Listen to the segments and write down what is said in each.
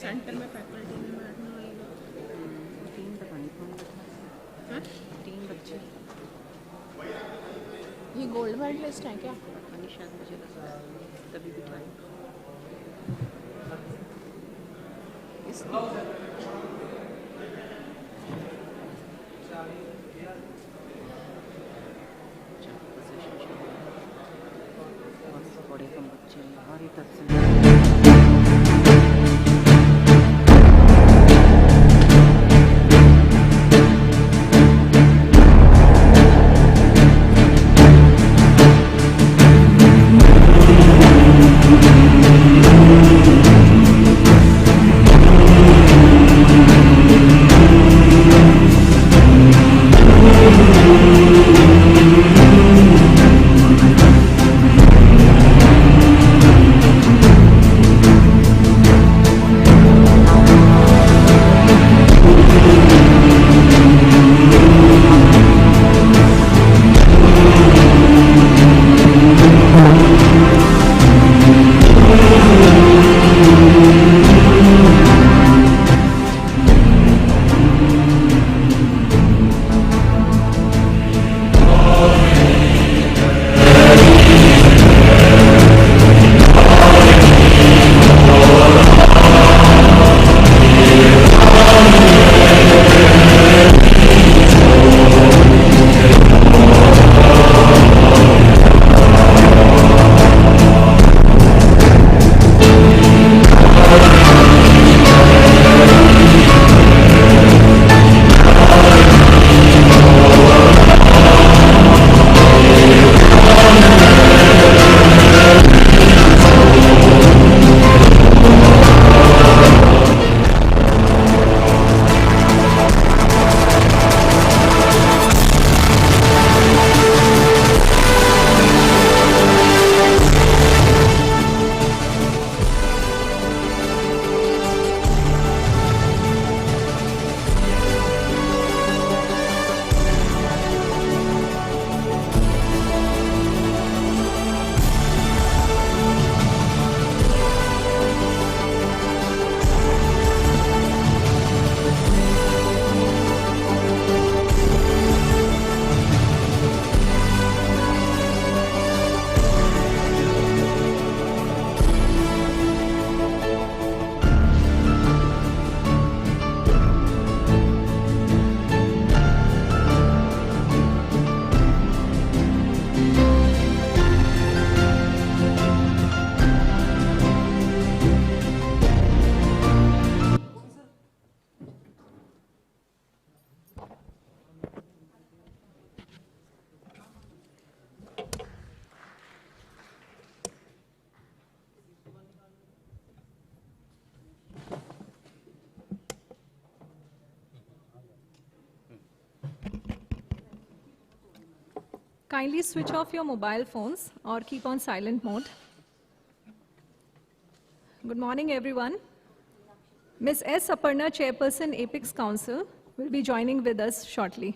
Centre में faculty में बैठने वाली तीन पता नहीं कौन बैठा है, 3 बच्चे। ये गोल्ड मेडलिस्ट हैं क्या? पता नहीं, शायद मुझे लग रहा है तभी बिठाए। बड़े कम बच्चे हमारी तरफ से। Kindly switch off your mobile phones or keep on silent mode. Good morning, everyone. Ms. S. Aparna, Chairperson, Apex Council, will be joining with us shortly.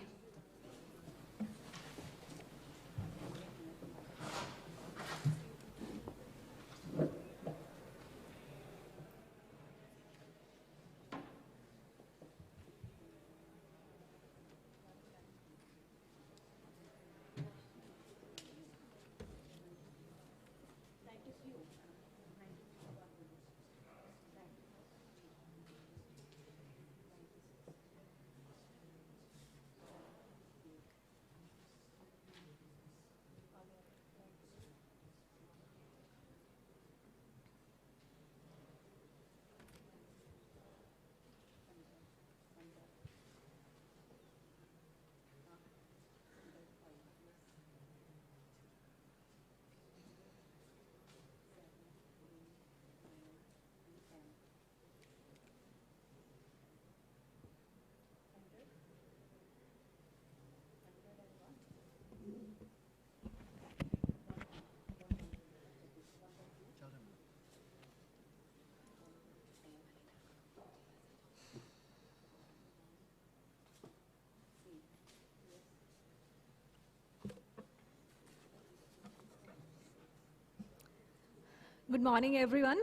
Good morning, everyone.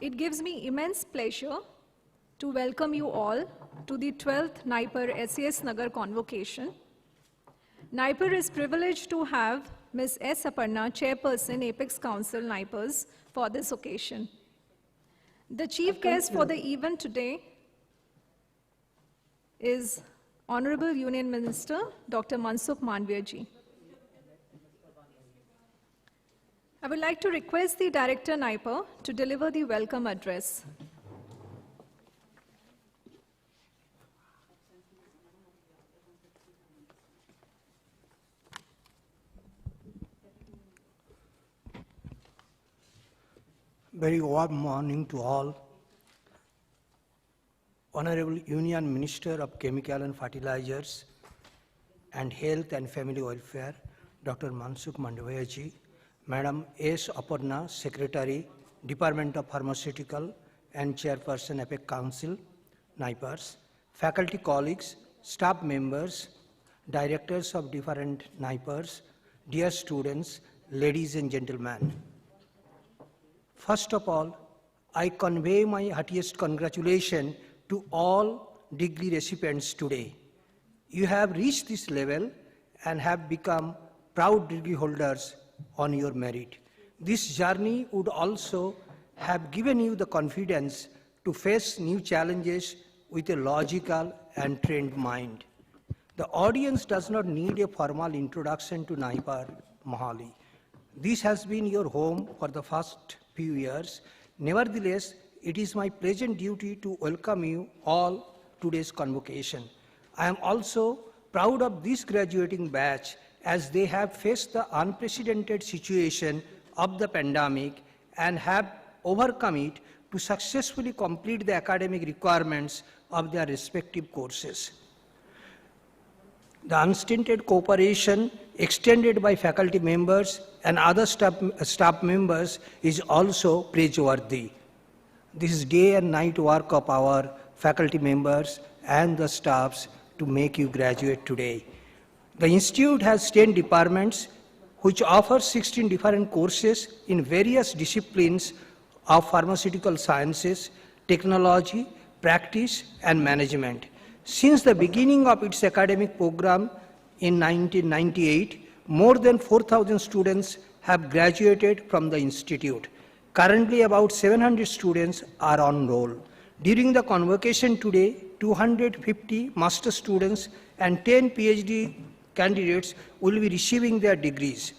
it gives me immense pleasure to welcome you all to the 12th NIPER SAS Nagar convocation. NIPER is privileged to have Ms. S. Aparna, Chairperson, Apex Council, NIPERS, for this occasion. The chief guest for the event today is Honorable Union Minister, Dr. Mansukh Mandviya ji. I would like to request the Director NIPER to deliver the welcome address. Very warm morning to all. Honorable Union Minister of Chemical and Fertilizers and Health and Family Welfare, Dr. Mansukh Mandviya ji, Madam S. Aparna, Secretary, Department of Pharmaceutical and Chairperson, APEC Council, NIPERS, faculty colleagues, staff members, directors of different NIPERS, dear students, ladies and gentlemen. First of all, I convey my heartiest congratulations to all degree recipients today. You have reached this level and have become proud degree holders on your merit. This journey would also have given you the confidence to face new challenges with a logical and trained mind. The audience does not need a formal introduction to NIPER Mohali. This has been your home for the first few years. Nevertheless, it is my pleasant duty to welcome you all to today's convocation. I am also proud of this graduating batch as they have faced the unprecedented situation of the pandemic and have overcome it to successfully complete the academic requirements of their respective courses. The unstinted cooperation extended by faculty members and other staff members is also praiseworthy. This is day and night work of our faculty members and the staffs to make you graduate today. The Institute has 10 departments which offer 16 different courses in various disciplines of pharmaceutical sciences, technology, practice, and management. Since the beginning of its academic program in 1998, more than 4,000 students have graduated from the Institute. Currently, about 700 students are on roll. During the convocation today, 250 master students and 10 PhD candidates will be receiving their degrees.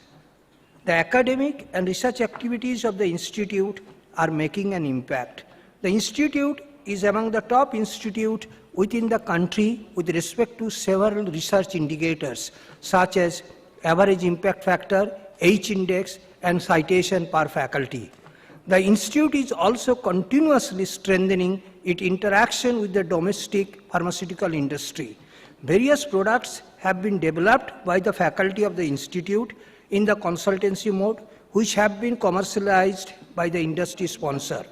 The academic and research activities of the Institute are making an impact. The Institute is among the top institutes within the country with respect to several research indicators such as average impact factor, H-index, and citation per faculty. The Institute is also continuously strengthening its interaction with the domestic pharmaceutical industry. Various products have been developed by the faculty of the Institute in the consultancy mode, which have been commercialized by the industry sponsor.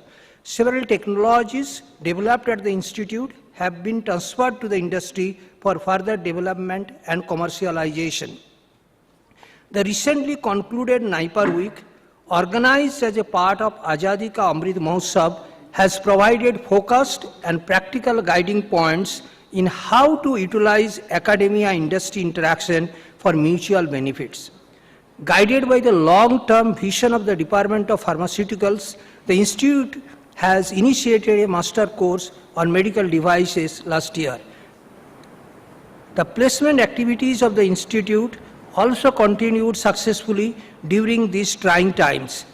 Several technologies developed at the Institute have been transferred to the industry for further development and commercialization. The recently concluded NIPER Week, organized as a part of Azadi Ka Amrit Mahotsav, has provided focused and practical guiding points in how to utilize academia-industry interaction for mutual benefits. Guided by the long-term vision of the Department of Pharmaceuticals, the Institute has initiated a master course on medical devices last year. The placement activities of the Institute also continued successfully during these trying times.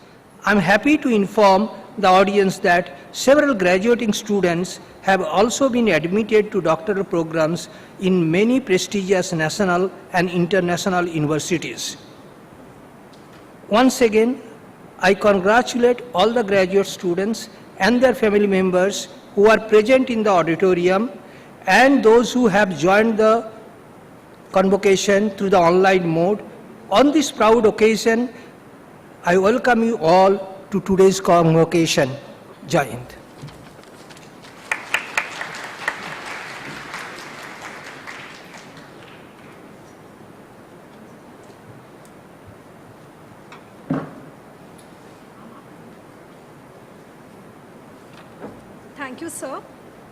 I am happy to inform the audience that several graduating students have also been admitted to doctoral programs in many prestigious national and international universities. Once again, I congratulate all the graduate students and their family members who are present in the auditorium and those who have joined the convocation through the online mode. On this proud occasion, I welcome you all to today's convocation. Jai Hind. Thank you, sir.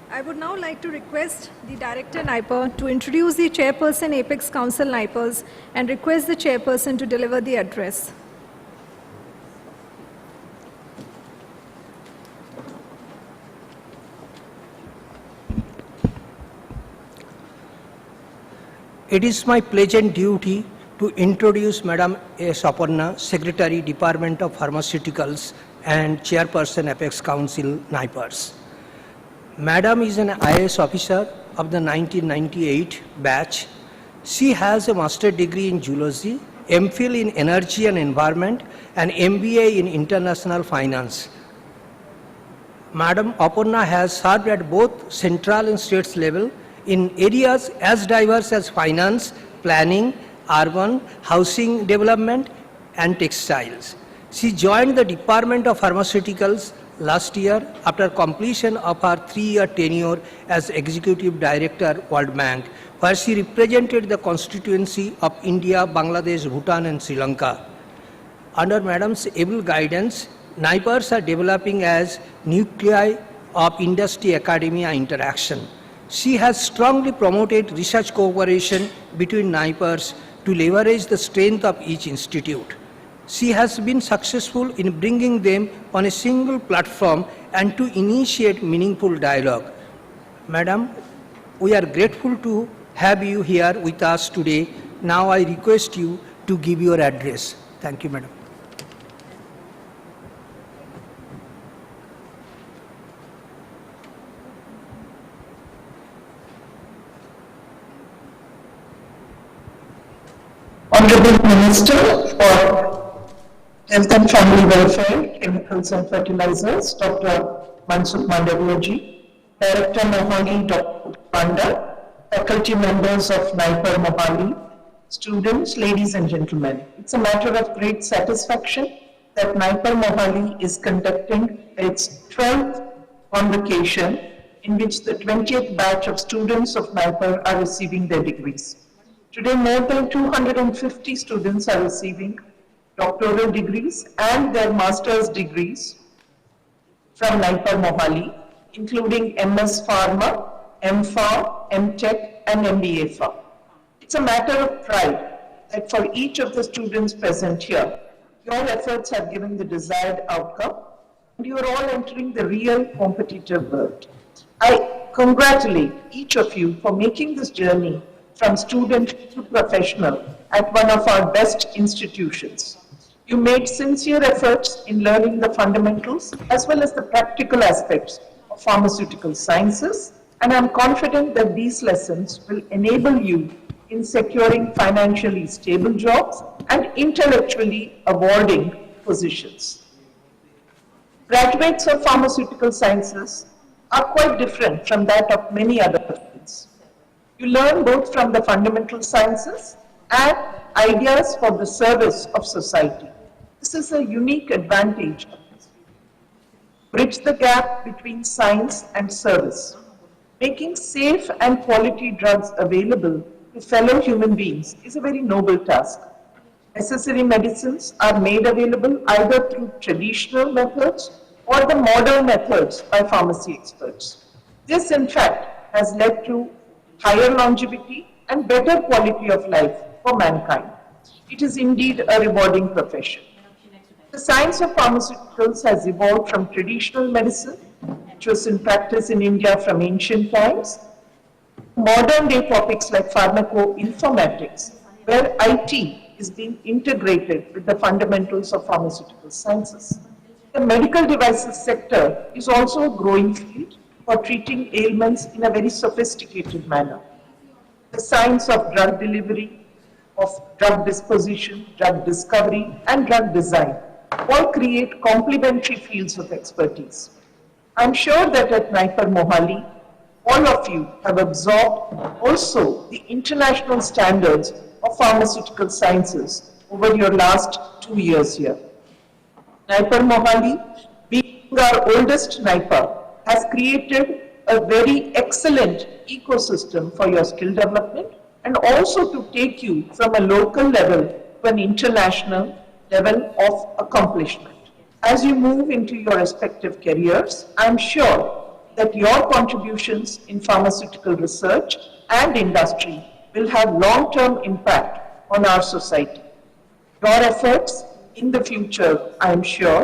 I would now like to request the Director NIPER to introduce the Chairperson Apex Council NIPERS and request the Chairperson to deliver the address. It is my pleasant duty to introduce Madam S. Aparna, Secretary, Department of Pharmaceuticals and Chairperson Apex Council, NIPERS. Madam is an IAS officer of the 1998 batch. She has a master's degree in zoology, MPhil in energy and environment, and MBA in international finance. Madam Aparna has served at both central and state level in areas as diverse as finance, planning, urban, housing development, and textiles. She joined the Department of Pharmaceuticals last year after completion of her 3-year tenure as Executive Director, World Bank, where she represented the constituency of India, Bangladesh, Bhutan, and Sri Lanka. Under Madam's able guidance, NIPERS are developing as nuclei of industry-academia interaction. She has strongly promoted research cooperation between NIPERS to leverage the strength of each institute. She has been successful in bringing them on a single platform and to initiate meaningful dialogue. Madam, we are grateful to have you here with us today. Now I request you to give your address. Thank you, Madam. Honorable Minister for Health and Family Welfare, Chemicals and Fertilizers, Dr. Mansukh Mandavia ji, Director Mohali, Dr. Panda, faculty members of NIPER Mohali, students, ladies and gentlemen. It's a matter of great satisfaction that NIPER Mohali is conducting its 12th convocation in which the 20th batch of students of NIPER are receiving their degrees. Today, more than 250 students are receiving doctoral degrees and their master's degrees from NIPER Mohali, including MS Pharma, MPharm, MTech, and MBA Pharm. It's a matter of pride that for each of the students present here, your efforts have given the desired outcome, and you are all entering the real competitive world. I congratulate each of you for making this journey from student to professional at one of our best institutions. You made sincere efforts in learning the fundamentals as well as the practical aspects of pharmaceutical sciences, and I'm confident that these lessons will enable you in securing financially stable jobs and intellectually awarding positions. Graduates of pharmaceutical sciences are quite different from that of many other fields. You learn both from the fundamental sciences and ideas for the service of society. This is a unique advantage of this. Bridge the gap between science and service. Making safe and quality drugs available to fellow human beings is a very noble task. Necessary medicines are made available either through traditional methods or the modern methods by pharmacy experts. This, in fact, has led to higher longevity and better quality of life for mankind. It is indeed a rewarding profession. The science of pharmaceuticals has evolved from traditional medicine, which was in practice in India from ancient times, modern day topics like pharmacoinformatics, where IT is being integrated with the fundamentals of pharmaceutical sciences. The medical devices sector is also a growing field for treating ailments in a very sophisticated manner. The science of drug delivery, of drug disposition, drug discovery, and drug design all create complementary fields of expertise. I'm sure that at NIPER Mohali, all of you have absorbed also the international standards of pharmaceutical sciences over your last 2 years here. NIPER Mohali, being our oldest NIPER, has created a very excellent ecosystem for your skill development and also to take you from a local level to an international level of accomplishment. As you move into your respective careers, I'm sure that your contributions in pharmaceutical research and industry will have long-term impact on our society. Your efforts in the future, I am sure,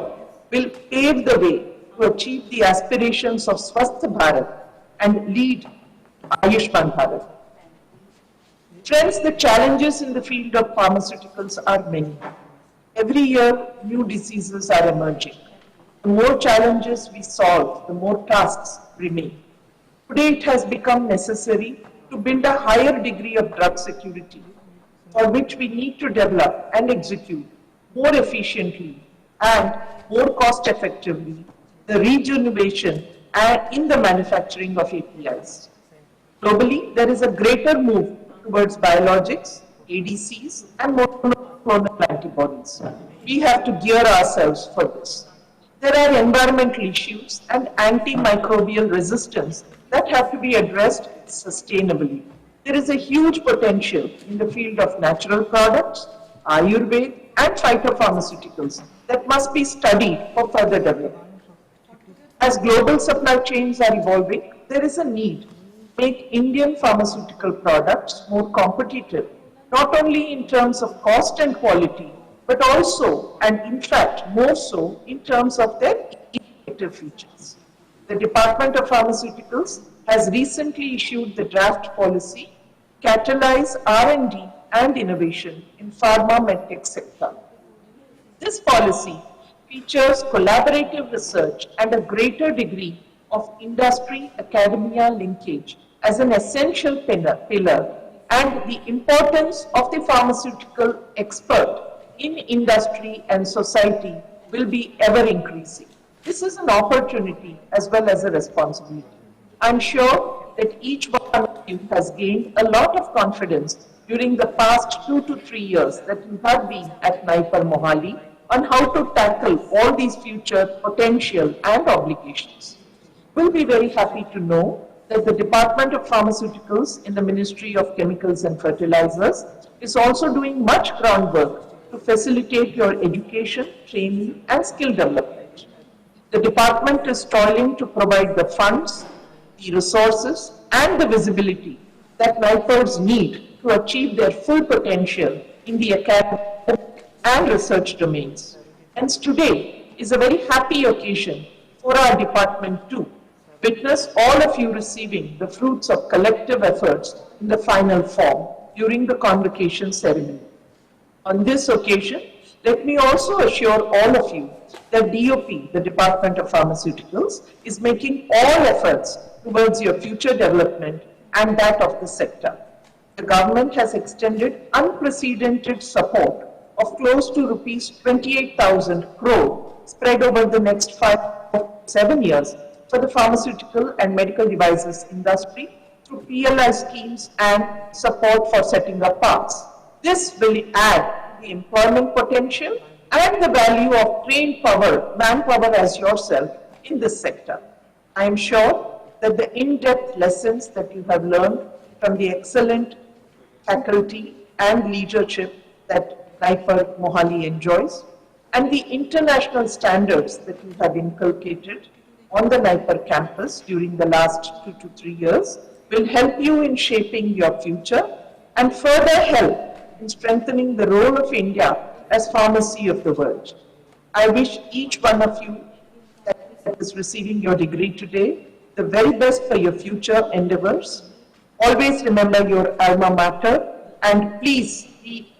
will pave the way to achieve the aspirations of Swasth Bharat and lead Ayushman Bharat. Friends, the challenges in the field of pharmaceuticals are many. Every year, new diseases are emerging. The more challenges we solve, the more tasks remain. Today, it has become necessary to build a higher degree of drug security, for which we need to develop and execute more efficiently and more cost-effectively the regeneration in the manufacturing of APIs. Globally, there is a greater move towards biologics, ADCs, and monoclonal antibodies. We have to gear ourselves for this. There are environmental issues and antimicrobial resistance that have to be addressed sustainably. There is a huge potential in the field of natural products, Ayurveda, and phytopharmaceuticals that must be studied for further development. As global supply chains are evolving, there is a need to make Indian pharmaceutical products more competitive, not only in terms of cost and quality, but also, and in fact, more so, in terms of their innovative features. The Department of Pharmaceuticals has recently issued the draft policy, Catalyze R&D and Innovation in Pharma Medtech sector. This policy features collaborative research and a greater degree of industry-academia linkage as an essential pillar, and the importance of the pharmaceutical expert in industry and society will be ever increasing. This is an opportunity as well as a responsibility. I'm sure that each one of you has gained a lot of confidence during the past 2 to 3 years that you have been at NIPER Mohali on how to tackle all these future potential and obligations. We'll be very happy to know that the Department of Pharmaceuticals in the Ministry of Chemicals and Fertilizers is also doing much groundwork to facilitate your education, training, and skill development. The department is toiling to provide the funds, the resources, and the visibility that NIPERs need to achieve their full potential in the academic and research domains. Hence, today is a very happy occasion for our department too. Witness all of you receiving the fruits of collective efforts in the final form during the convocation ceremony. On this occasion, let me also assure all of you that DOP, the Department of Pharmaceuticals, is making all efforts towards your future development and that of the sector. The government has extended unprecedented support of close to rupees 28,000 crore spread over the next 5 to 7 years for the pharmaceutical and medical devices industry through PLI schemes and support for setting up parks. This will add the employment potential and the value of trained manpower as yourself in this sector. I am sure that the in-depth lessons that you have learned from the excellent faculty and leadership that NIPER Mohali enjoys, and the international standards that you have inculcated on the NIPER campus during the last 2 to 3 years will help you in shaping your future and further help in strengthening the role of India as pharmacy of the world. I wish each one of you that is receiving your degree today the very best for your future endeavors. Always remember your alma mater and please be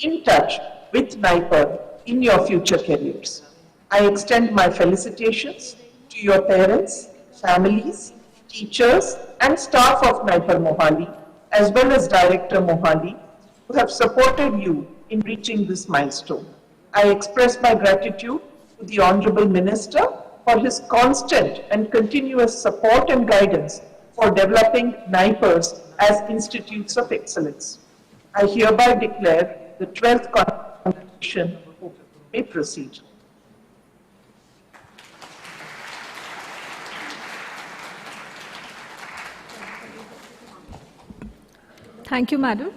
in touch with NIPER in your future careers. I extend my felicitations to your parents, families, teachers and staff of NIPER Mohali as well as Director Mohali who have supported you in reaching this milestone. I express my gratitude to the Honorable Minister for his constant and continuous support and guidance for developing NIPERs as institutes of excellence. I hereby declare the 12th convocation may proceed. Thank you, Madam.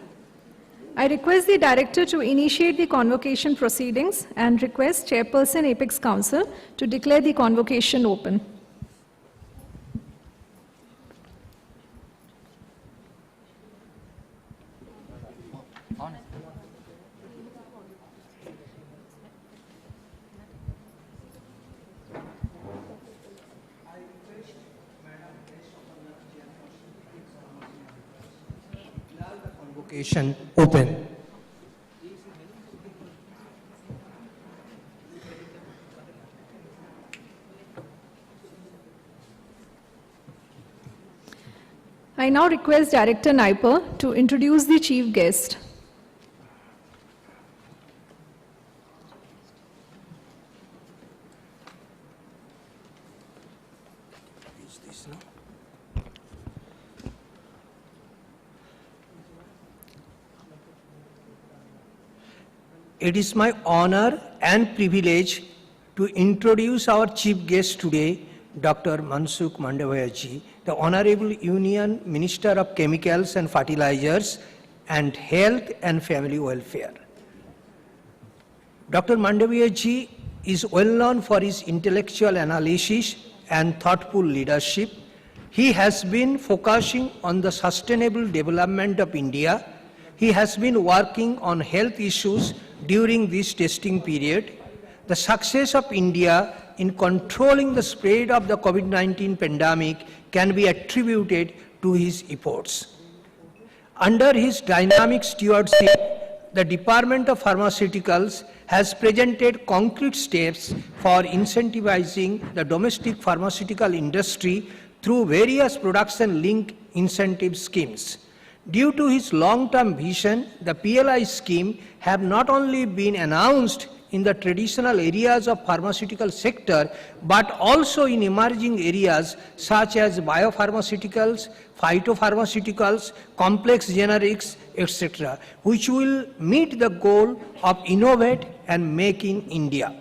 I request the Director to initiate the convocation proceedings and request Chairperson Apex Council to declare the convocation open. convocation open. I now request Director NIPER to introduce the chief guest. It is my honor and privilege to introduce our chief guest today, Dr. Mansukh Mandavia ji, the Honorable Union Minister of Chemicals and Fertilizers and Health and Family Welfare. Dr. Mandavia ji is well known for his intellectual analysis and thoughtful leadership. He has been focusing on the sustainable development of India. He has been working on health issues during this testing period. The success of India in controlling the spread of the COVID-19 pandemic can be attributed to his efforts. Under his dynamic stewardship, the Department of Pharmaceuticals has presented concrete steps for incentivizing the domestic pharmaceutical industry through various production-linked incentive schemes. Due to his long-term vision, the PLI scheme have not only been announced in the traditional areas of pharmaceutical sector, but also in emerging areas such as biopharmaceuticals, phytopharmaceuticals, complex generics, etc., which will meet the goal of innovate and make in India.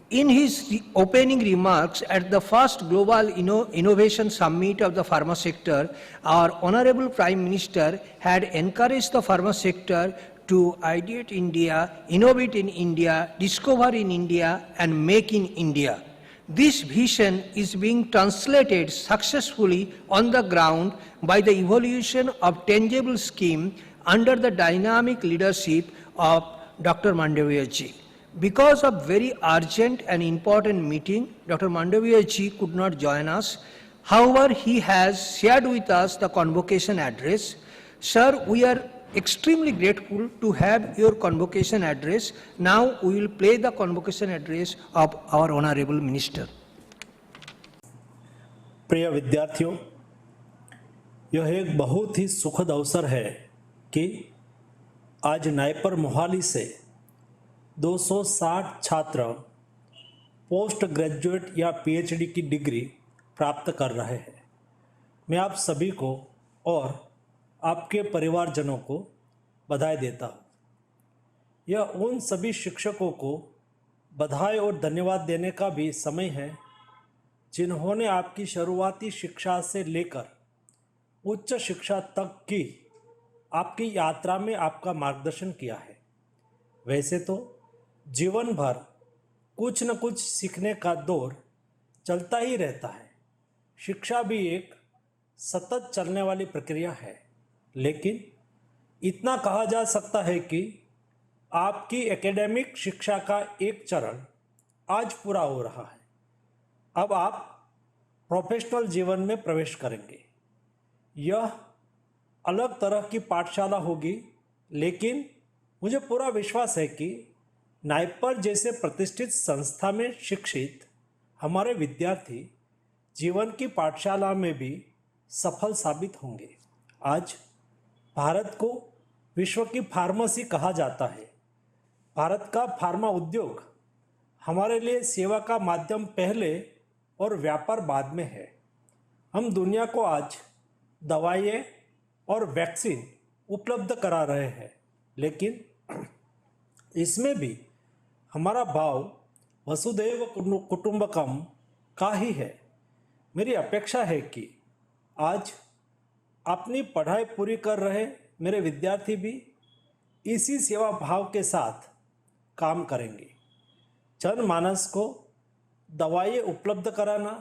In his opening remarks at the first Global Innovation Summit of the Pharma sector, our Honorable Prime Minister had encouraged the pharma sector to ideate India, innovate in India, discover in India, and make in India. This vision is being translated successfully on the ground by the evolution of tangible scheme under the dynamic leadership of Dr. Mandavia ji. Because of very urgent and important meeting, Dr. Mandavia ji could not join us. However, he has shared with us the convocation address. Sir, we are extremely grateful to have your convocation address. Now we will play the convocation address of our Honorable Minister. प्रिय विद्यार्थियों, यह एक बहुत ही सुखद अवसर है कि आज नाइपर मोहाली से 260 छात्र पोस्ट ग्रेजुएट या पीएचडी की डिग्री प्राप्त कर रहे हैं। मैं आप सभी को और आपके परिवारजनों को बधाई देता हूँ। यह उन सभी शिक्षकों को बधाई और धन्यवाद देने का भी समय है जिन्होंने आपकी शुरुआती शिक्षा से लेकर उच्च शिक्षा तक की आपकी यात्रा में आपका मार्गदर्शन किया है। वैसे तो जीवन भर कुछ न कुछ सीखने का दौर चलता ही रहता है। शिक्षा भी एक सतत चलने वाली प्रक्रिया है, लेकिन इतना कहा जा सकता है कि आपकी एकेडमिक शिक्षा का एक चरण आज पूरा हो रहा है। अब आप प्रोफेशनल जीवन में प्रवेश करेंगे। यह अलग तरह की पाठशाला होगी, लेकिन मुझे पूरा विश्वास है कि नाइपर जैसे प्रतिष्ठित संस्था में शिक्षित हमारे विद्यार्थी जीवन की पाठशाला में भी सफल साबित होंगे। आज भारत को विश्व की फार्मेसी कहा जाता है। भारत का फार्मा उद्योग हमारे लिए सेवा का माध्यम पहले और व्यापार बाद में है। हम दुनिया को आज दवाइयाँ और वैक्सीन उपलब्ध करा रहे हैं, लेकिन इसमें भी हमारा भाव वसुधैव कुटुंबकम का ही है। मेरी अपेक्षा है कि आज अपनी पढ़ाई पूरी कर रहे मेरे विद्यार्थी भी इसी सेवा भाव के साथ काम करेंगे। जनमानस को दवाएं उपलब्ध कराना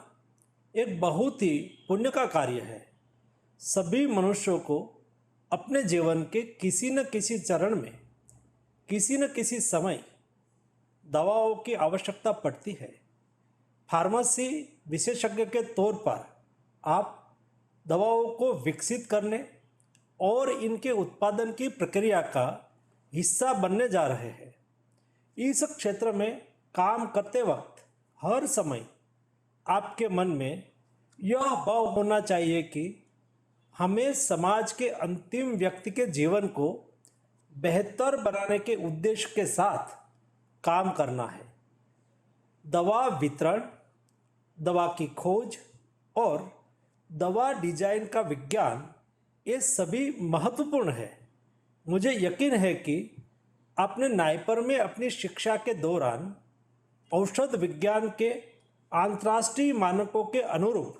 एक बहुत ही पुण्य का कार्य है। सभी मनुष्यों को अपने जीवन के किसी न किसी चरण में किसी न किसी समय दवाओं की आवश्यकता पड़ती है। फार्मेसी विशेषज्ञ के तौर पर आप दवाओं को विकसित करने और इनके उत्पादन की प्रक्रिया का हिस्सा बनने जा रहे हैं। इस क्षेत्र में काम करते वक्त हर समय आपके मन में यह भाव होना चाहिए कि हमें समाज के अंतिम व्यक्ति के जीवन को बेहतर बनाने के उद्देश्य के साथ काम करना है। दवा वितरण, दवा की खोज और दवा डिजाइन का विज्ञान, ये सभी महत्वपूर्ण है। मुझे यकीन है कि आपने नाइपर में अपनी शिक्षा के दौरान औषध विज्ञान के अंतर्राष्ट्रीय मानकों के अनुरूप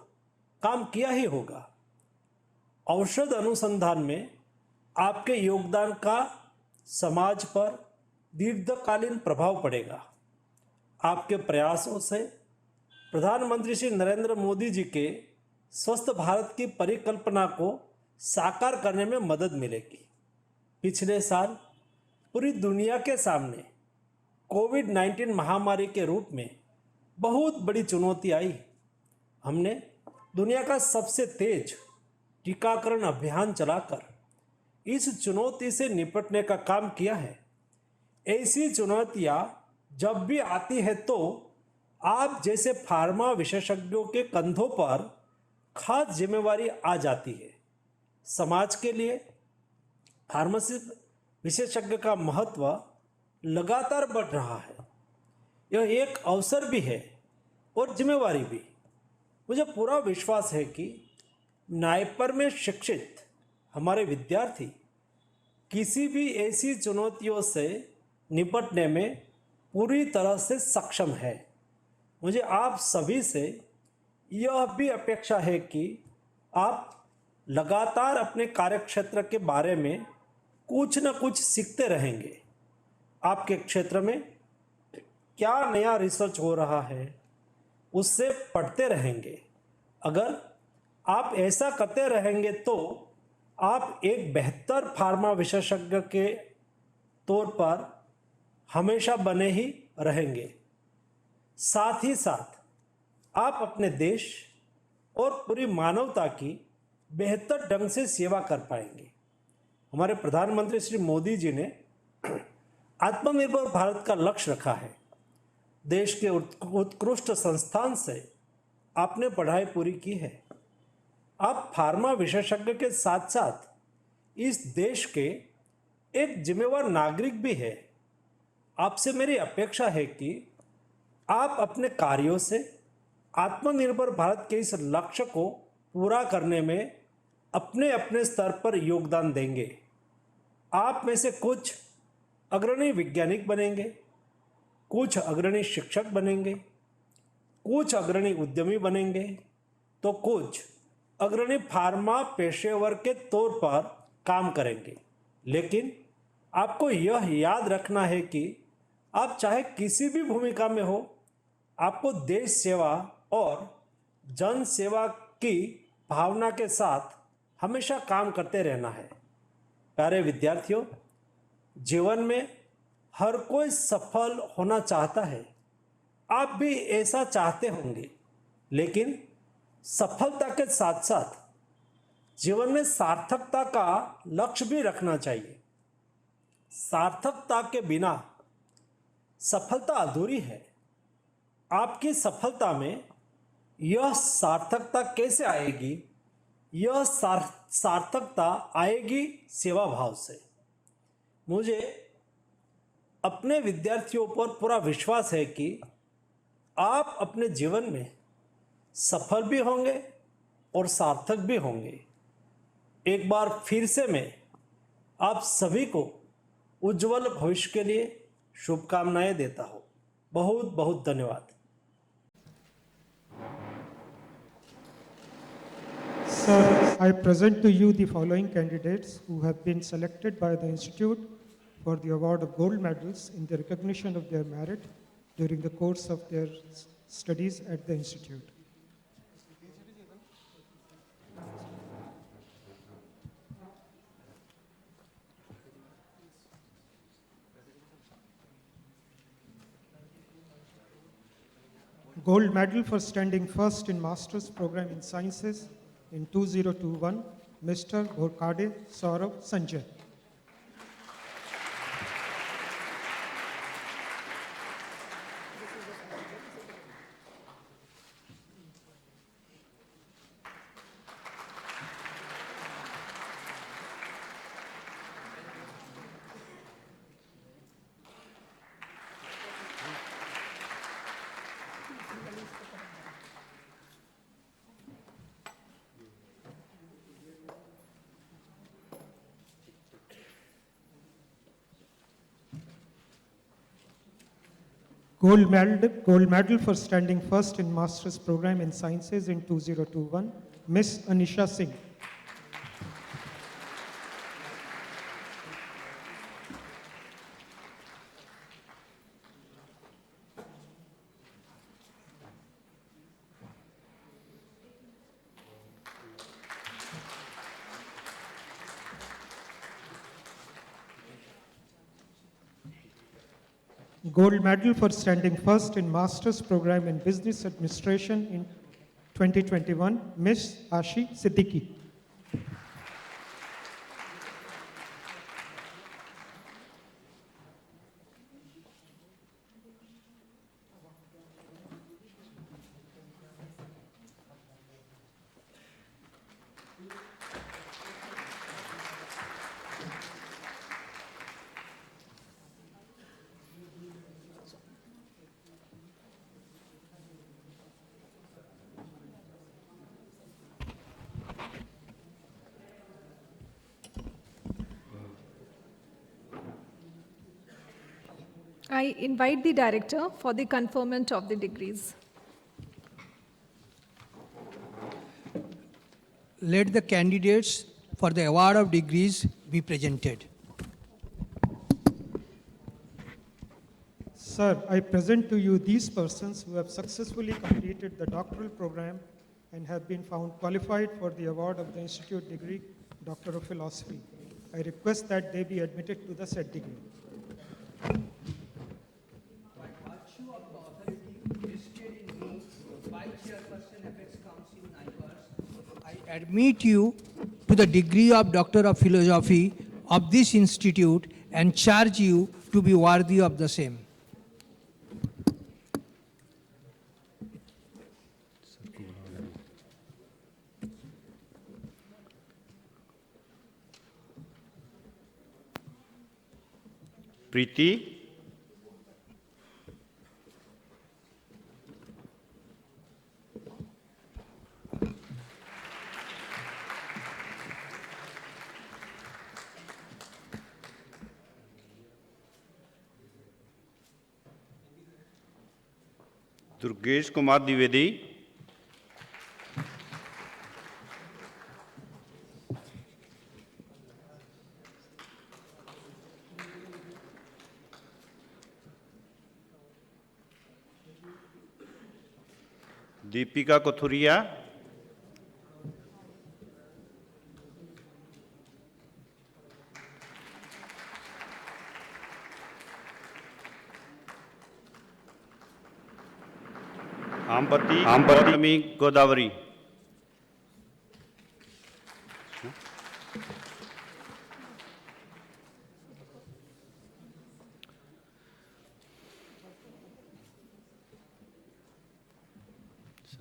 काम किया ही होगा। औषध अनुसंधान में आपके योगदान का समाज पर दीर्घकालीन प्रभाव पड़ेगा। आपके प्रयासों से प्रधानमंत्री श्री नरेंद्र मोदी जी के स्वस्थ भारत की परिकल्पना को साकार करने में मदद मिलेगी। पिछले साल पूरी दुनिया के सामने कोविड-19 महामारी के रूप में बहुत बड़ी चुनौती आई। हमने दुनिया का सबसे तेज टीकाकरण अभियान चलाकर इस चुनौती से निपटने का काम किया है। ऐसी चुनौतियां जब भी आती है तो आप जैसे फार्मा विशेषज्ञों के कंधों पर खास जिम्मेवारी आ जाती है। समाज के लिए फार्मेसी विशेषज्ञ का महत्व लगातार बढ़ रहा है। यह एक अवसर भी है और जिम्मेवारी भी। मुझे पूरा विश्वास है कि नाइपर में शिक्षित हमारे विद्यार्थी किसी भी ऐसी चुनौतियों से निपटने में पूरी तरह से सक्षम है। मुझे आप सभी से यह भी अपेक्षा है कि आप लगातार अपने कार्यक्षेत्र के बारे में कुछ न कुछ सीखते रहेंगे। आपके क्षेत्र में क्या नया रिसर्च हो रहा है उससे पढ़ते रहेंगे। अगर आप ऐसा करते रहेंगे तो आप एक बेहतर फार्मा विशेषज्ञ के तौर पर हमेशा बने ही रहेंगे। साथ ही साथ आप अपने देश और पूरी मानवता की बेहतर ढंग से सेवा कर पाएंगे। हमारे प्रधानमंत्री श्री मोदी जी ने आत्मनिर्भर भारत का लक्ष्य रखा है। देश के उत्कृष्ट संस्थान से आपने पढ़ाई पूरी की है। आप फार्मा विशेषज्ञ के साथ साथ इस देश के एक जिम्मेवार नागरिक भी है। आपसे मेरी अपेक्षा है कि आप अपने कार्यों से आत्मनिर्भर भारत के इस लक्ष्य को पूरा करने में अपने अपने स्तर पर योगदान देंगे। आप में से कुछ अग्रणी वैज्ञानिक बनेंगे, कुछ अग्रणी शिक्षक बनेंगे, कुछ अग्रणी उद्यमी बनेंगे, तो कुछ अग्रणी फार्मा पेशेवर के तौर पर काम करेंगे। लेकिन आपको यह याद रखना है कि आप चाहे किसी भी भूमिका में हो, आपको देश सेवा और जन सेवा की भावना के साथ हमेशा काम करते रहना है। प्यारे विद्यार्थियों, जीवन में हर कोई सफल होना चाहता है। आप भी ऐसा चाहते होंगे, लेकिन सफलता के साथ साथ जीवन में सार्थकता का लक्ष्य भी रखना चाहिए। सार्थकता के बिना सफलता अधूरी है। आपकी सफलता में यह सार्थकता कैसे आएगी? यह सार्थकता आएगी सेवा भाव से। मुझे अपने विद्यार्थियों पर पूरा विश्वास है कि आप अपने जीवन में सफल भी होंगे और सार्थक भी होंगे। एक बार फिर से मैं आप सभी को उज्जवल भविष्य के लिए शुभकामनाएं देता हूँ। बहुत बहुत धन्यवाद। Sir, I present to you the following candidates who have been selected by the Institute for the award of gold medals in the recognition of their merit during the course of their studies at the Institute. Gold medal for standing first in Master's Program in Sciences in 2021 Mr. Borkade Saurav Sanjay. Gold medal for standing first in Master's Program in Sciences in 2021, Miss Anisha Singh. Gold medal for standing first in Master's Program in Business Administration in 2021, Miss Ashi Siddiqui. I invite the director for the conferment of the degrees. Let the candidates for the award of degrees be presented. Sir, I present to you these persons who have successfully completed the doctoral program and have been found qualified for the award of the Institute degree, Doctor of Philosophy. I request that they be admitted to the said degree. By virtue of the authority vested in me by Chairperson Apex Council NIPERS, I admit you to the degree of Doctor of Philosophy of this institute and charge you to be worthy of the same. Preeti, Durgesh Kumar Dwivedi, Deepika Kothuriya, Ampati Gautami Godavari,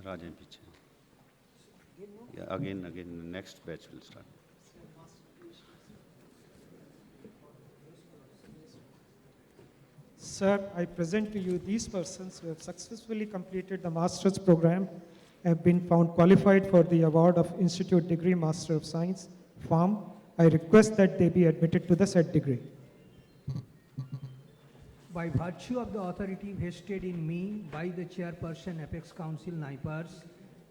Raj and Piche. Yeah, again, the next batch will start. Sir, I present to you these persons who have successfully completed the master's program, have been found qualified for the award of Institute degree Master of Science, FARM. I request that they be admitted to the said degree. By virtue of the authority vested in me by the Chairperson Apex Council NIPERS,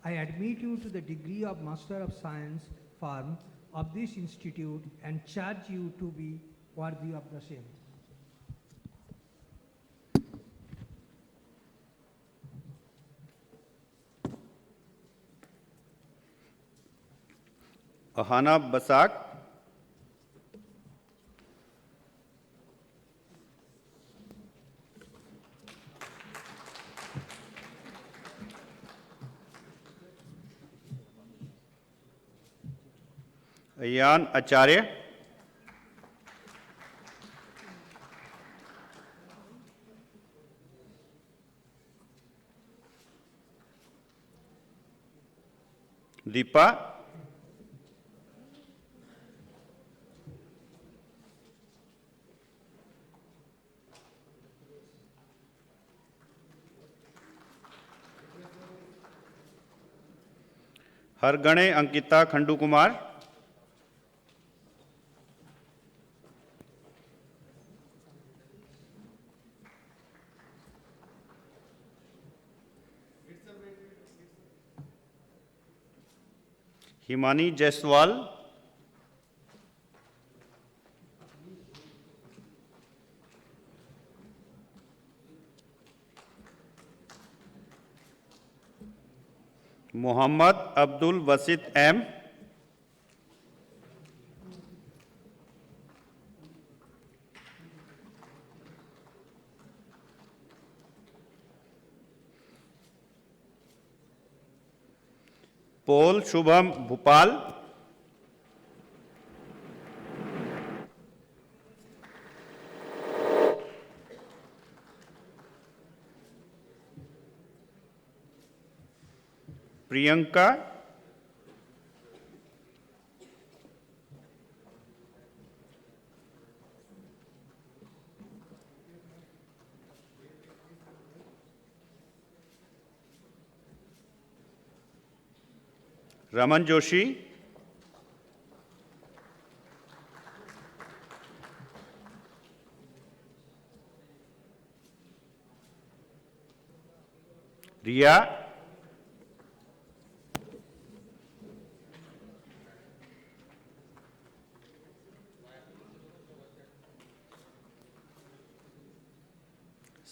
I admit you to the degree of Master of Science Farm of this institute and charge you to be worthy of the same. Ahana Basak, Ayan Acharya, Deepa, Hargane Ankita Khandu Kumar, Himani Jaiswal, Mohammed Abdul Wasit M, Pol Shubham Bhupal, Priyanka, Raman Joshi, Riya,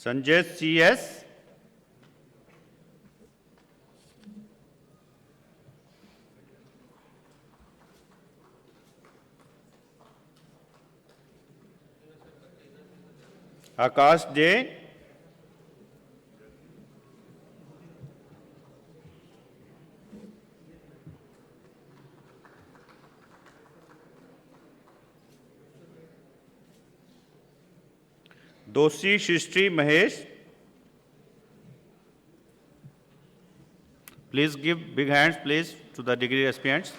Sanjay CS, Akash Dey, Doshi Srishti Mahesh. Please give big hands, please, to the degree recipients.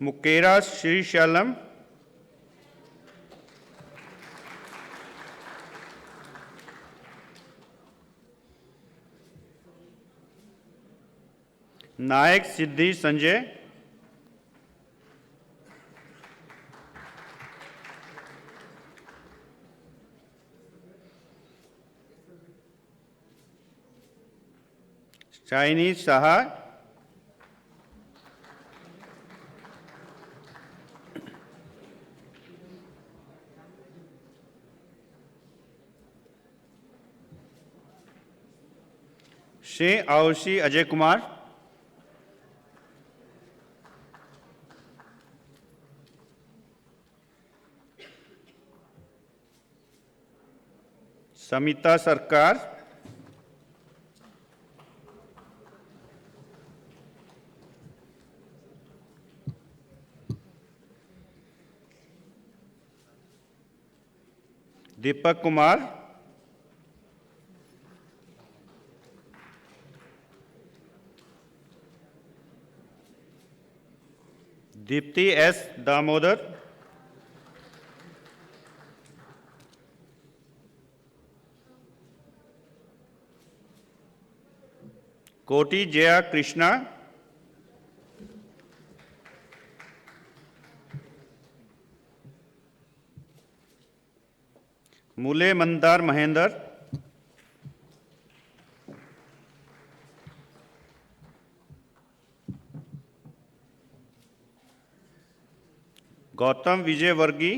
Mukera Shri Shalam. Nayak Siddhi Sanjay. Shiny Saha. Shri आउशी Ajay Kumar. Samita सरकार. Deepak Kumar. Deepti S Damodar. कोटी जया कृष्णा. मूले मंदार महेंद्र. गौतम विजय वर्गी.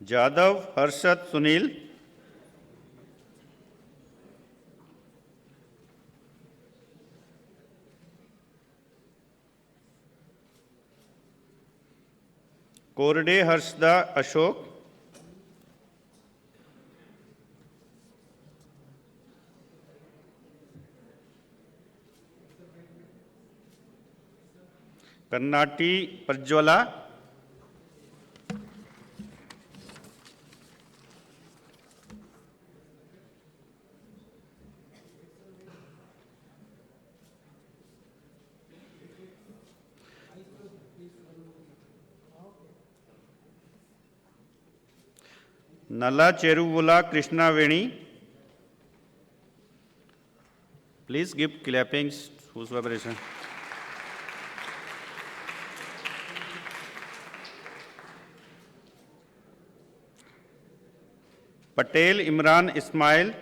जादव हर्षद सुनील. कोरडे हर्षदा अशोक, कर्नाटी प्रज्वला, नला चेरुवुला Krishnaveni. Please give clappings whosoever is. Patel Imran Ismail,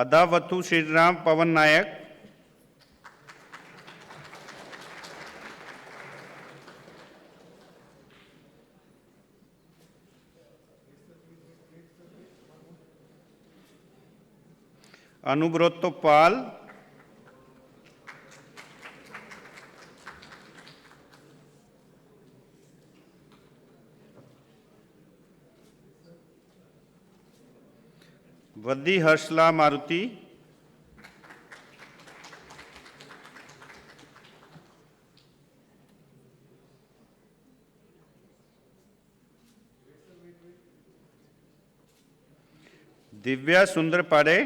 अदावतु Shriram पवन नायक, अनुब्रतो पाल, वद्दी हर्षला मारुति, दिव्या सुंदर पाड़े,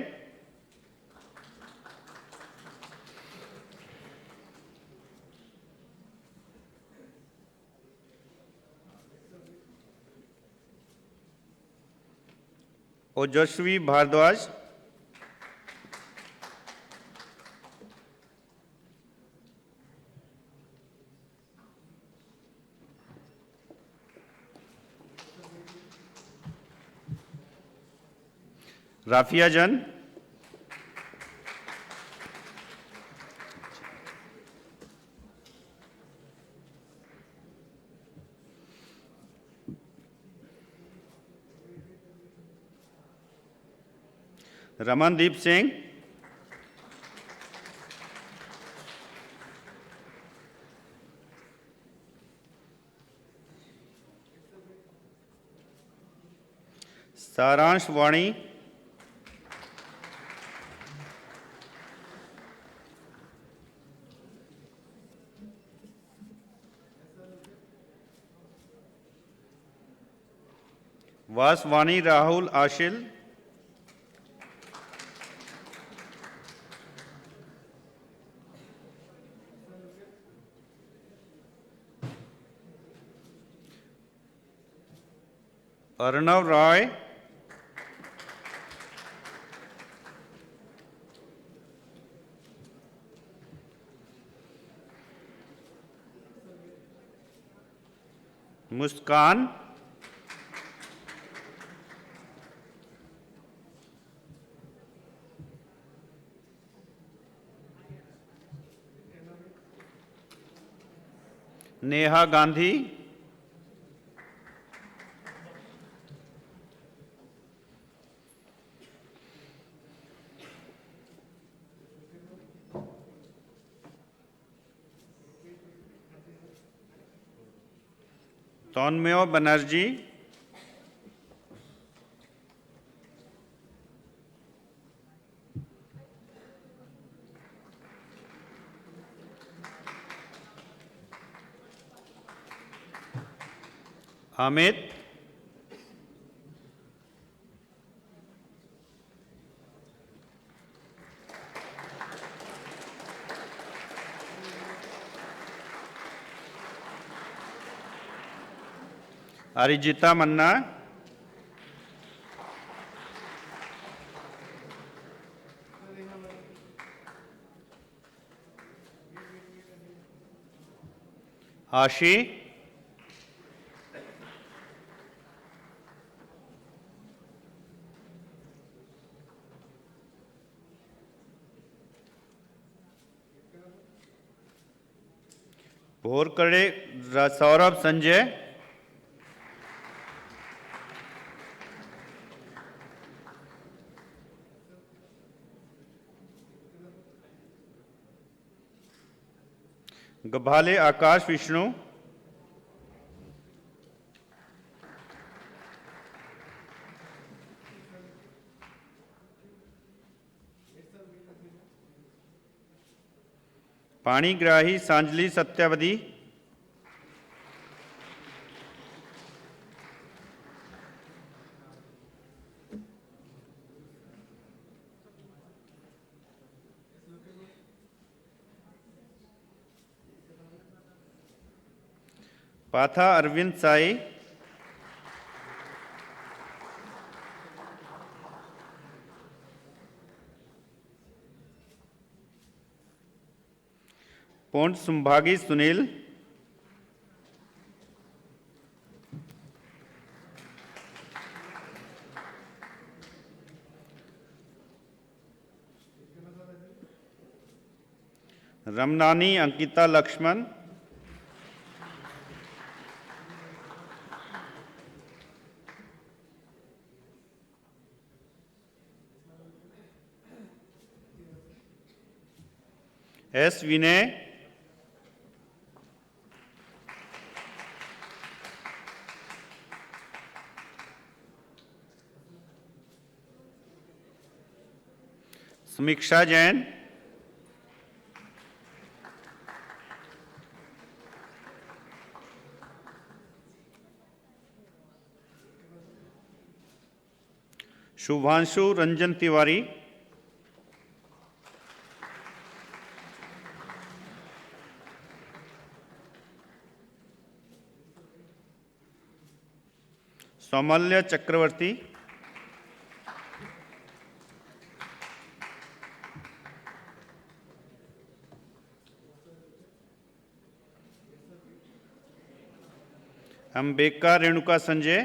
ओजस्वी भारद्वाज, राफिया जन, रमनदीप सिंह, सारांश वाणी, वासवानी राहुल आशिल, अर्णव रॉय, मुस्कान, नेहा गांधी, तन्मय बनर्जी, अमित, अरिजिता मन्ना, आशी, भोरकड़े सौरभ संजय, गभाले आकाश विष्णु, पाणिग्राही सांजलि सत्यावधी, पाथा अरविंद साई, पोंट संभागी सुनील, रमनानी अंकिता लक्ष्मण, एस विनय, समीक्षा जैन, शुभांशु रंजन तिवारी, सौमल्य चक्रवर्ती, अंबेका रेणुका संजय,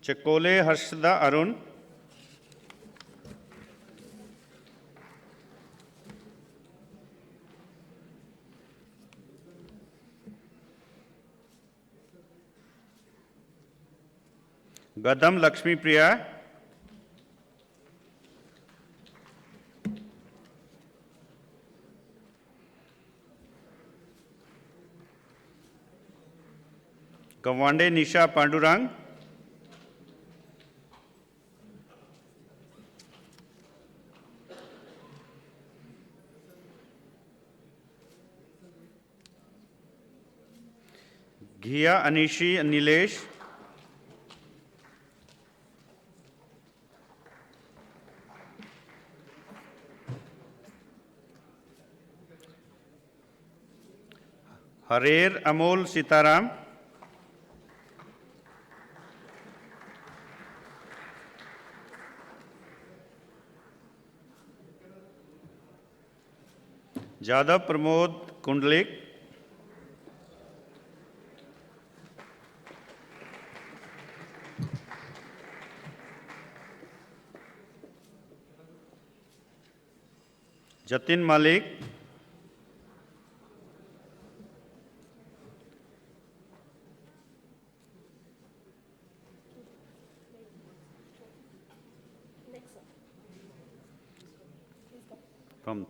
चकोले हर्षदा अरुण, गदम लक्ष्मी प्रिया, गवांडे निशा पांडुरंग, घिया अनिशी नीलेश, हरेर अमोल सीताराम, जादव प्रमोद कुंडलिक, जतिन मलिक, from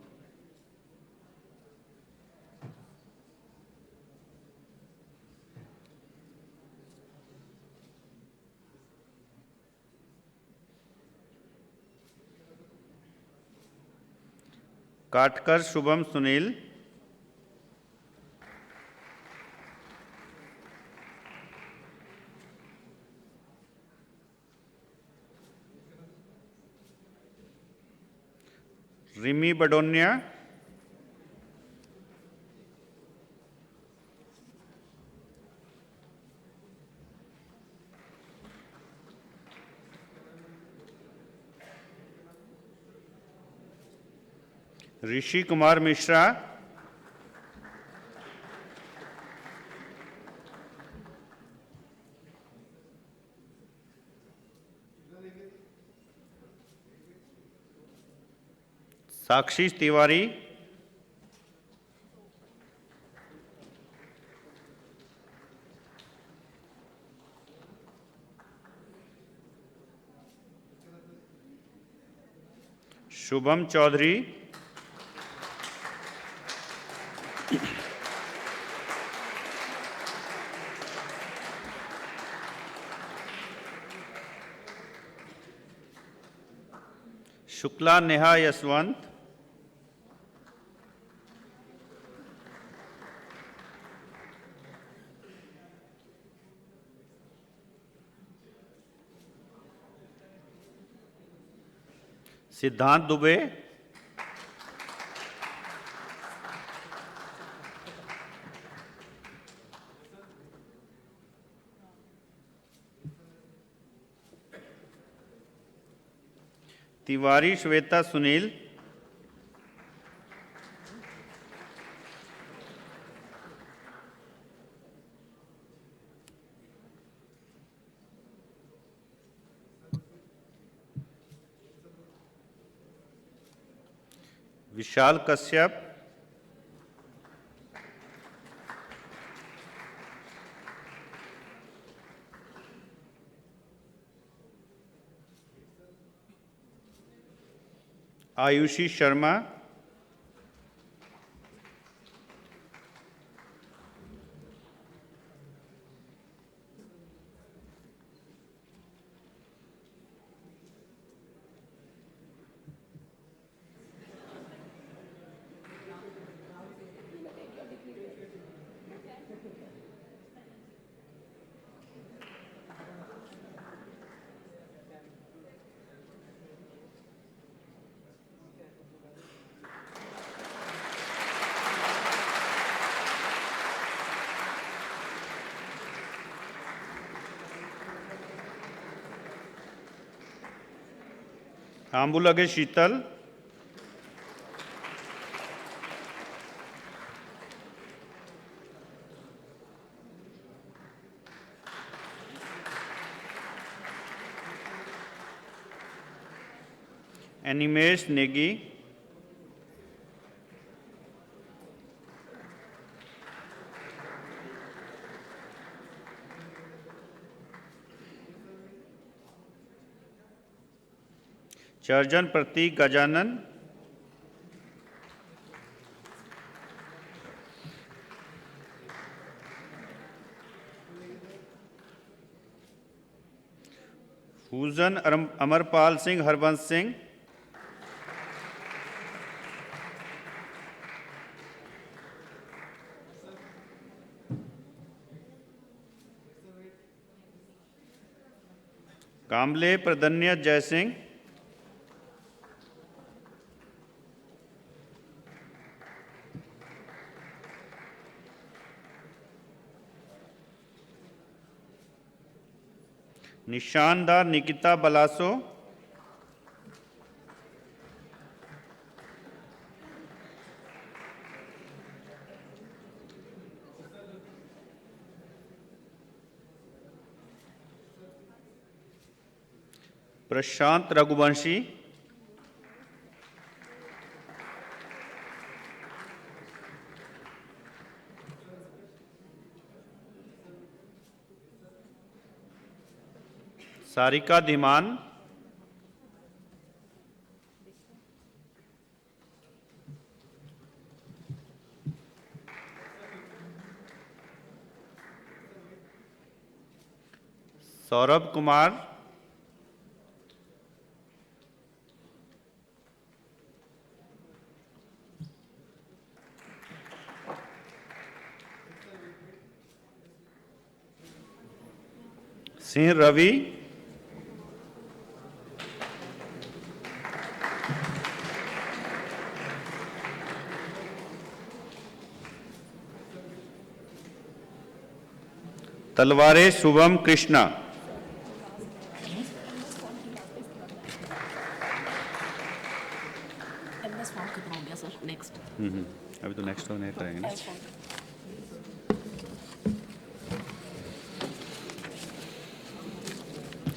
काटकर शुभम सुनील, रिमी बडोनिया, ऋषि कुमार मिश्रा, साक्षी तिवारी, शुभम चौधरी, शुक्ला नेहा यशवंत, सिद्धांत दुबे, तिवारी श्वेता सुनील, विशाल कश्यप, आयुषी शर्मा, आंबुलगे शीतल, एनिमेश नेगी, चर्जन प्रतीक गजानन, फूजन अमरपाल सिंह हरबंश सिंह, कामले प्रदन्य जयसिंह, निशानदार निकिता बलासो, प्रशांत रघुवंशी, सारिका धीमान, सौरभ कुमार, सिंह रवि, तलवारे शुभम कृष्णा, अभी तो नेक्स्ट नहीं करेंगे ना।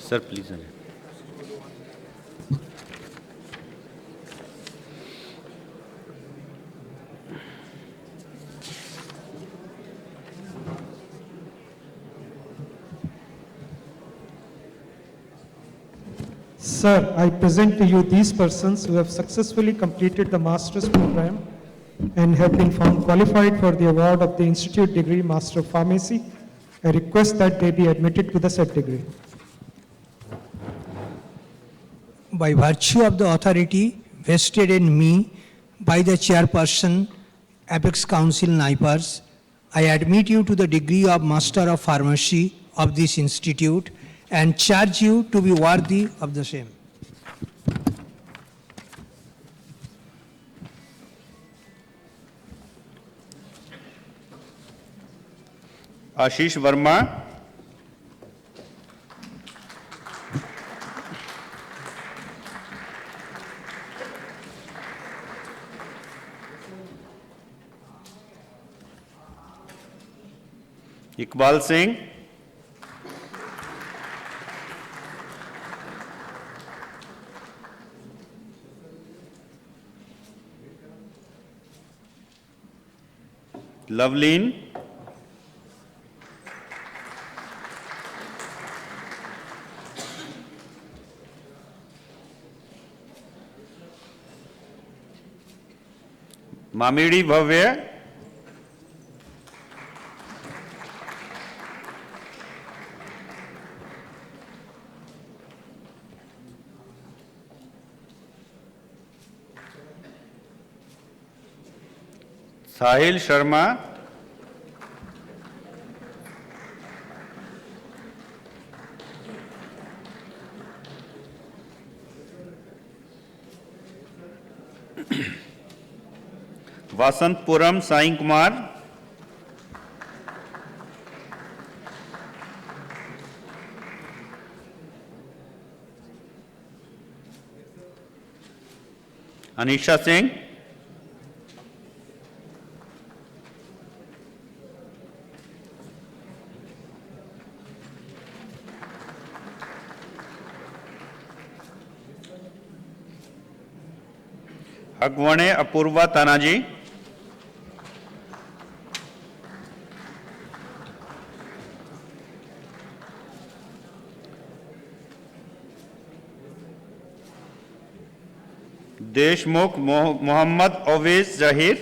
Sir please sir. Sir, I present to you these persons who have successfully completed the master's program and have been found qualified for the award of the Institute degree Master of Pharmacy. I request that they be admitted to the said degree. By virtue of the authority vested in me by the chairperson, Apex Council NIPERS, I admit you to the degree of Master of Pharmacy of this institute and charge you to be worthy of the same. Ashish Verma. Iqbal Singh. Loveleen. Mamidi Bhavya. Sahil Sharma. Vasantpuram Sai Kumar. Anisha Singh. Agwane Apurva Tanaji. Deshmukh Mohammad Awais Zahir.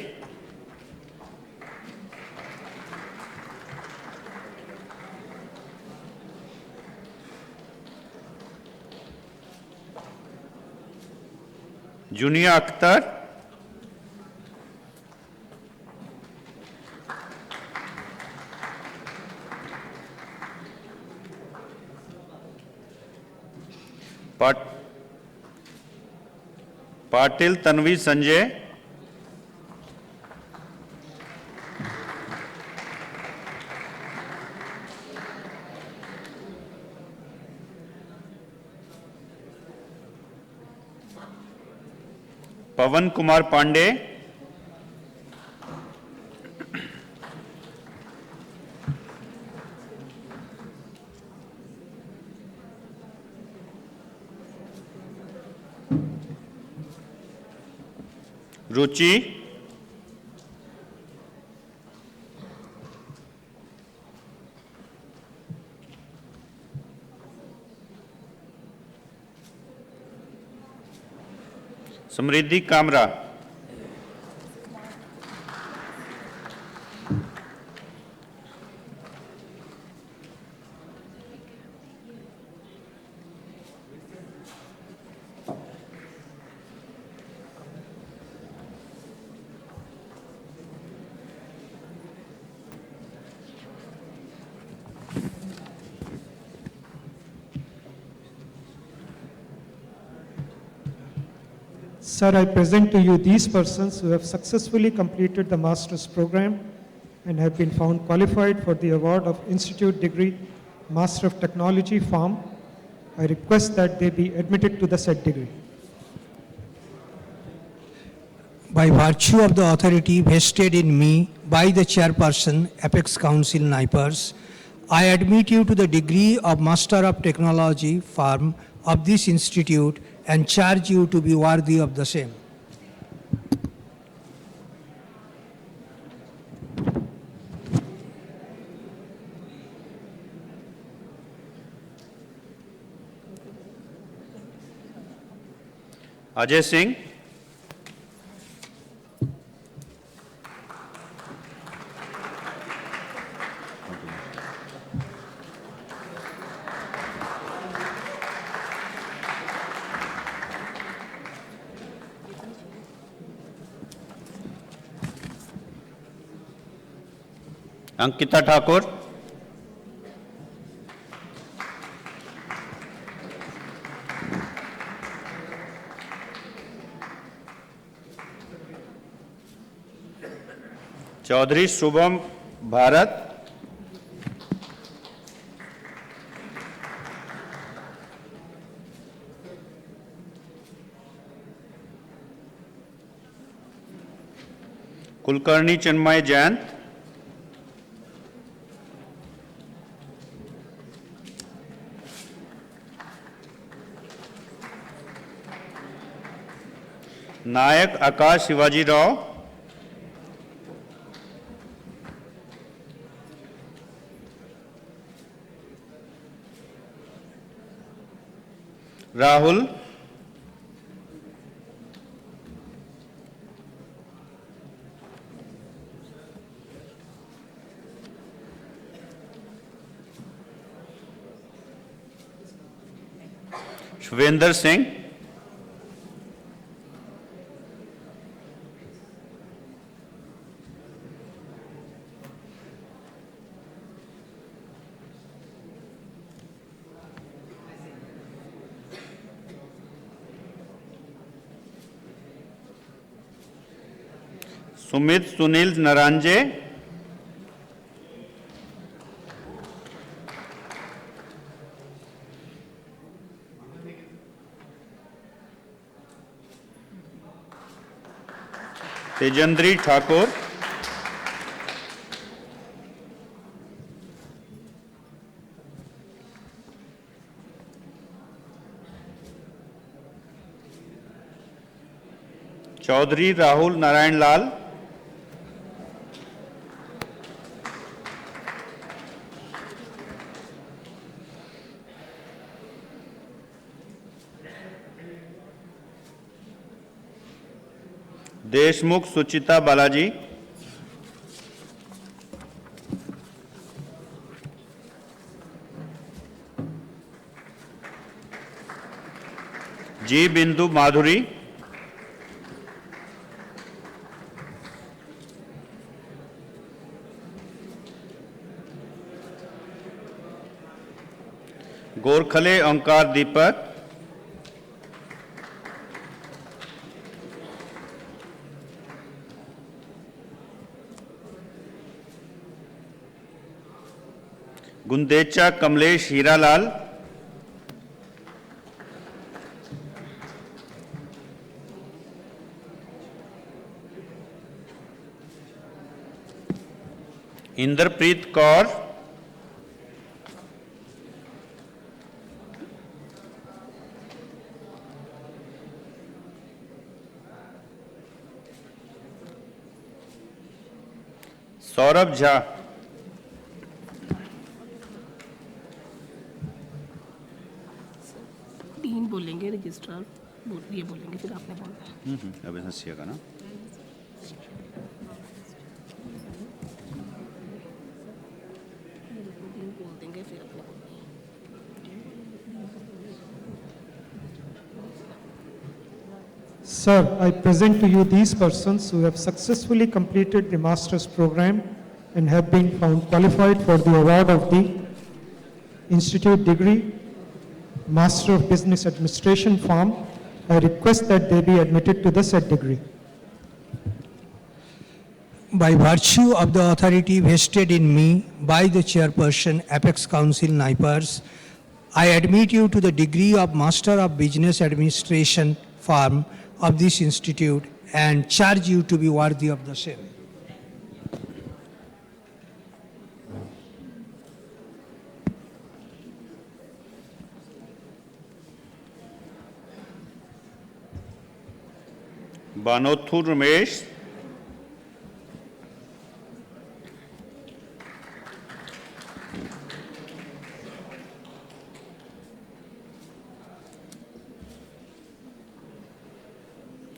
Junia Akhtar. Patil Tanvi Sanjay. Pavan Kumar Pandey. Ruchi. Samriddhi Kamra. Sir, I present to you these persons who have successfully completed the master's program and have been found qualified for the award of Institute degree Master of Technology Pharm. I request that they be admitted to the said degree. By virtue of the authority vested in me by the chairperson, Apex Council NIPERS, I admit you to the degree of Master of Technology Pharm of this institute and charge you to be worthy of the same. Ajay Singh, Ankita Thakur, Chaudhary Shubham Bharat, Kulkarni Chinmay Jain, Nayak Akash Shivaji Rao, Rahul, Shubhendra Singh, Sumit Sunil Naranje, Tejendri Thakur, Chaudhary Rahul Narayan Lal, Deshmukh Suchita Balaji, G Bindu Madhuri, गोरखले ओंकार दीपक, गुंदेचा कमलेश हीरालाल, इंद्रप्रीत कौर, सौरभ झा, तीन बोलेंगे registrar, ये बोलेंगे फिर आपने बोलना है। अभी हंसिएगा ना। तीन बोल देंगे फिर आपने बोलना है। Sir, I present to you these persons who have successfully completed the master's program and have been found qualified for the award of the institute degree, Master of Business Administration form. I request that they be admitted to the said degree. By virtue of the authority vested in me by the chairperson, Apex Council, NIPERS, I admit you to the degree of Master of Business Administration form of this institute and charge you to be worthy of the same. बानोथु Ramesh,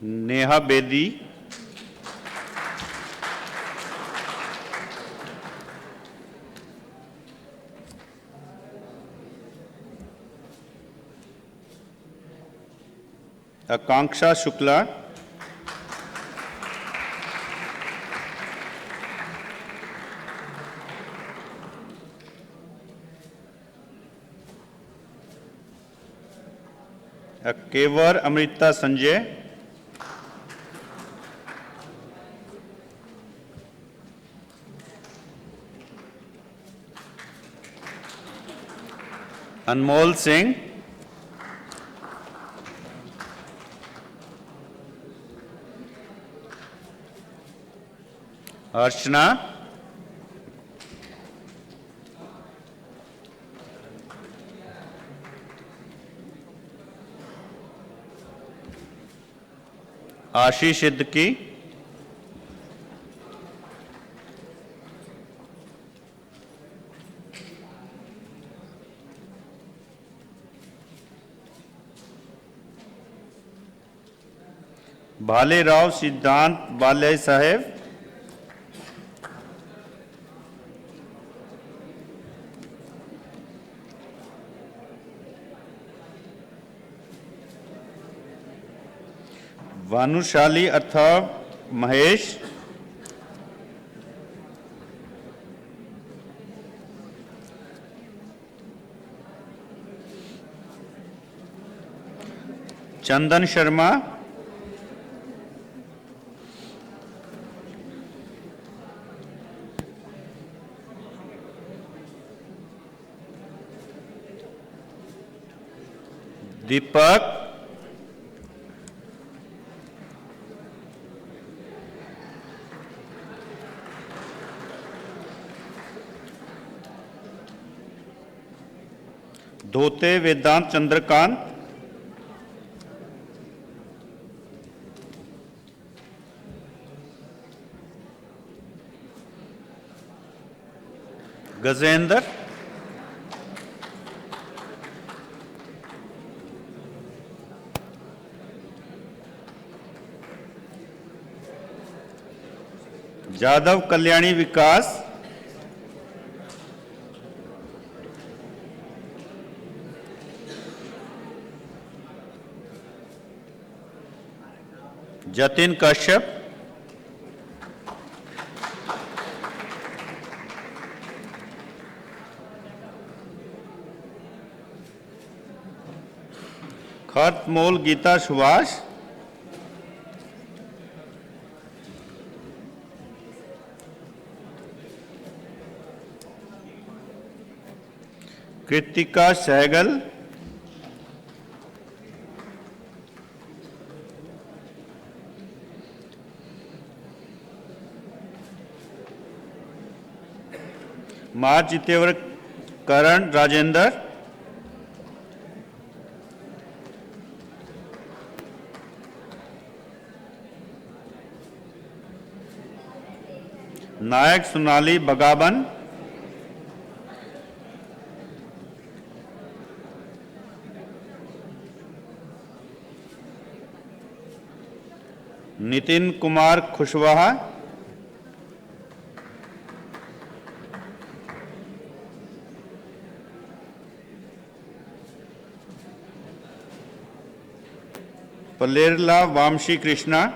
Neha Bedi, आकांक्षा शुक्ला, केवर अमृता संजय, अनमोल सिंह, अर्चना, आशीष सिद्दकी, भालेराव सिद्धांत बाले साहेब, भानुशाली अथवा महेश, चंदन शर्मा, दीपक, धोते वेदांत चंद्रकांत, गजेंद्र, जादव कल्याणी विकास, जतिन कश्यप, खतमोल गीता सुभाष, कृतिका सहगल, मार चितेवर करण राजेंद्र, नायक सोनाली बगाबन, नितिन कुमार खुशवाहा, पलेरला वामशी कृष्णा,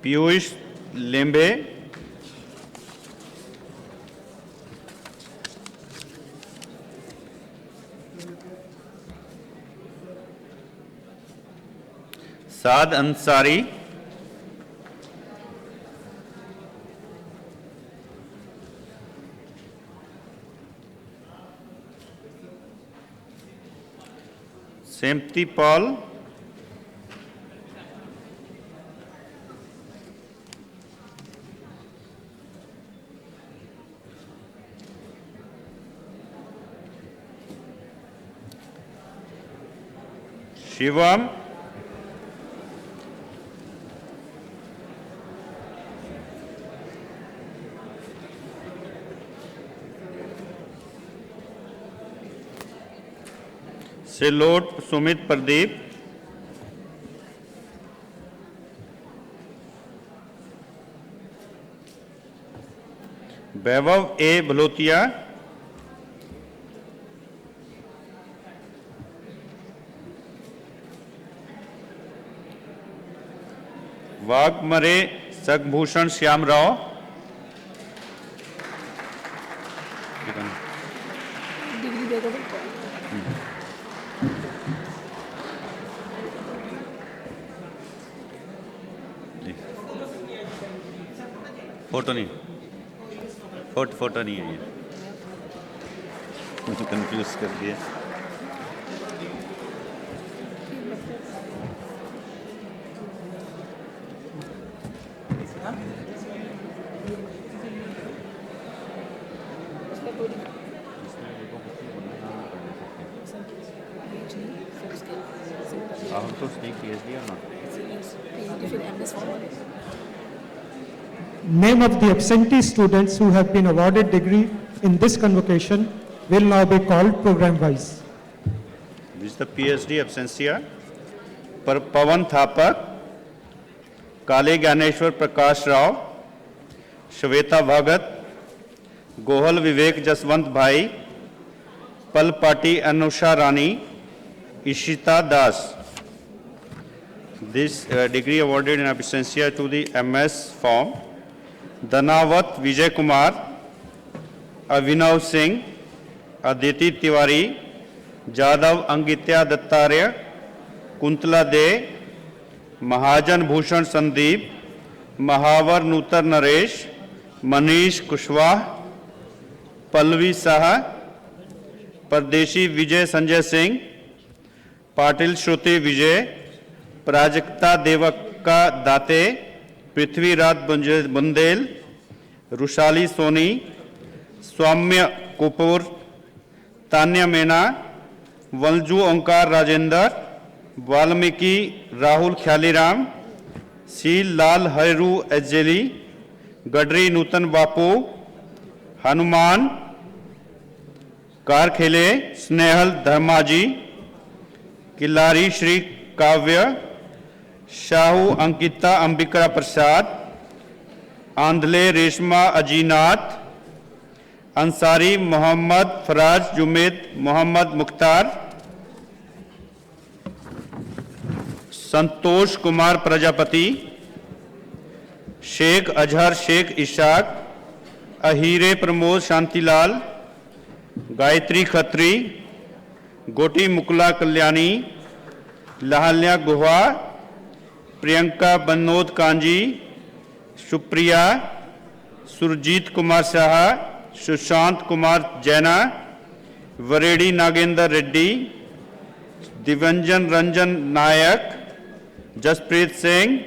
पीयूष लेंबे, साद Ansari, सेम्प्ती Paul, Shivam, सिलोट Sumit Pradeep, वैभव ए भलोतिया, Waghmare सगभूषण Shyamrao, degree दे दो बेटा। Photo नहीं, photo नहीं है ये, मुझे कंफ्यूज कर दिया। हम तो ठीक PhD और ना फिर MS form. Name of the absentee students who have been awarded degree in this convocation will now be called program-wise. This is the PhD absentia पर पवन थापक, काले ज्ञानेश्वर प्रकाश राव, श्वेता भगत, गोहल विवेक जसवंत भाई, पलपाटी अनुषा रानी, इशिता दास. This degree awarded in absentia to the MS form Danawat Vijay Kumar, Avinav Singh, Aditi Tiwari, Jadav Angitya Dattarya, Kuntla De, Mahajan Bhushan Sandeep, Mahavar Nutar Naresh, Manish Kushwaha, Pallavi Saha, Pardeshi Vijay Sanjay Singh, Patil Shruti Vijay, Prajakta देवक्का दाते, पृथ्वीराज बुंदेल, रुशाली सोनी, सौम्य कपूर, तान्या मीना, वंजू ओंकार राजेंद्र, वाल्मीकि राहुल ख्यालीराम, शील लाल हरिरू एजेली, गडरी नूतन बापू, हनुमान कारखेले, स्नेहल धर्माजी, किलारी श्री काव्य, शाहू अंकिता अंबिका प्रसाद, आंधले रेशमा अजीनाथ, अंसारी मोहम्मद फराज जुमेद मोहम्मद मुख्तार, संतोष कुमार प्रजापति, शेख अजहर शेख इशाक, अहीरे प्रमोद शांतिलाल, गायत्री खत्री, गोटी मुकुला कल्याणी, लाहल्या गुहा, प्रियंका बनोद कांजी, सुप्रिया, सुरजीत कुमार शाह, सुशांत कुमार जैना, वरेडी नागेंद्र रेड्डी, दिव्यंजन रंजन नायक, जसप्रीत सिंह,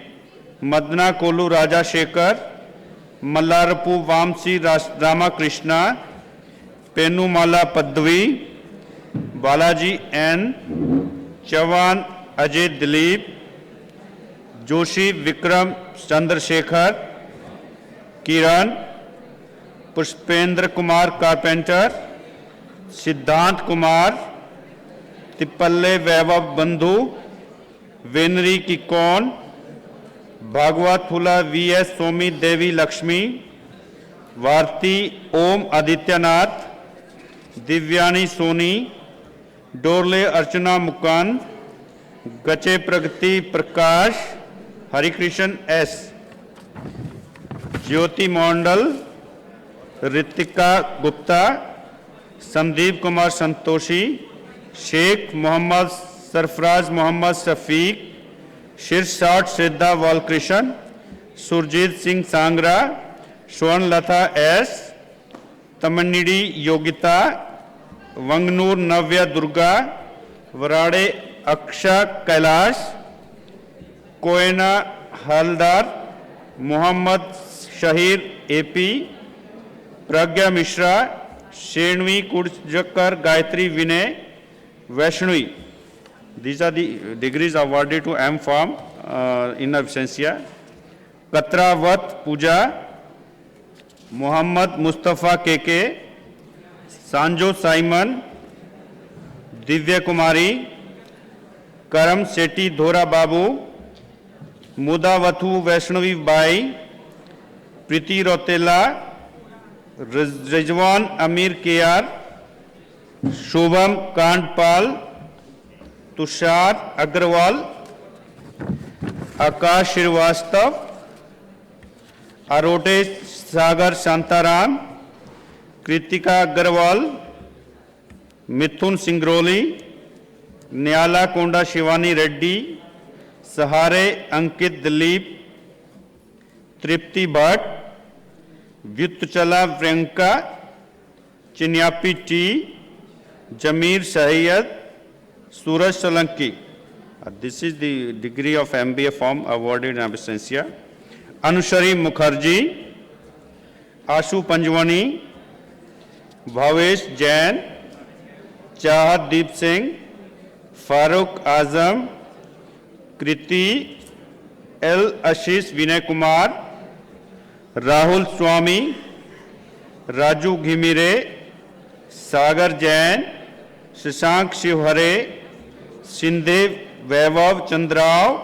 मदना कोलू राजा Shekhar, मल्लारपू Vamsi Ramakrishna, पेनुमाला पद्वी, Balaji N, Chauhan Ajay Dilip, Joshi Vikram Chandrashekhar, किरण, Pushpendra Kumar carpenter, सिद्धांत कुमार, तिपल्ले वैभव बंधु, वेनरी किकोन, भागवत फुला VS Somi Devi Lakshmi, Bharti Om Adityanath, Divyani Soni, Dorle Archana मुकान, गचे Pragati Prakash, Harikrishna S, Jyoti Mandal, Ritika Gupta, Sandeep Kumar Santoshi, Sheikh Mohammad Sarfaraz Mohammad Shafiq, Shirsat Shraddha Balkrishna, Surjit Singh सांगरा, Swarnlata S, तमन्निडी Yogita, वंगनूर Navya Durga, वराड़े अक्षा Kailash, Koyna Haldar, Mohammad Shaheer AP, Pragya Mishra, Shenvi कुर्जकर Gayatri Vinay, Vaishnavi. These are the degrees awarded to M Farm in absentia. Katrawat Pooja, Muhammad Mustafa KK, Sanjo Simon, Divya Kumari, Karam Sethi Dhora Babu, Mudavathu Vaishnavi Bai, Preeti Rautela, Rizwan Ameer K R, Shubham Kandpal, Tushar Agarwal, Akash Srivastava, Arote Sagar Shantaram, Kritika Agarwal, Mithun Singroli, Nyala Konda Shivani Reddy, Sahare Ankit Dilip, Tripti Bhatt, Vyutchala Priyanka, Chinyapi T, Jameer Syed, Suraj Solanki. This is the degree of MBA form awarded in absentia. Anushari Mukherjee, Ashu Panjwani, Bhavesh Jain, Chahat Deep Singh, Farooq Azam, Kriti L. Ashish Vinay Kumar, Rahul Swami, Raju Ghimire, Sagar Jain, Shashank Shivhare, Sindhev Vaibhav Chandrav,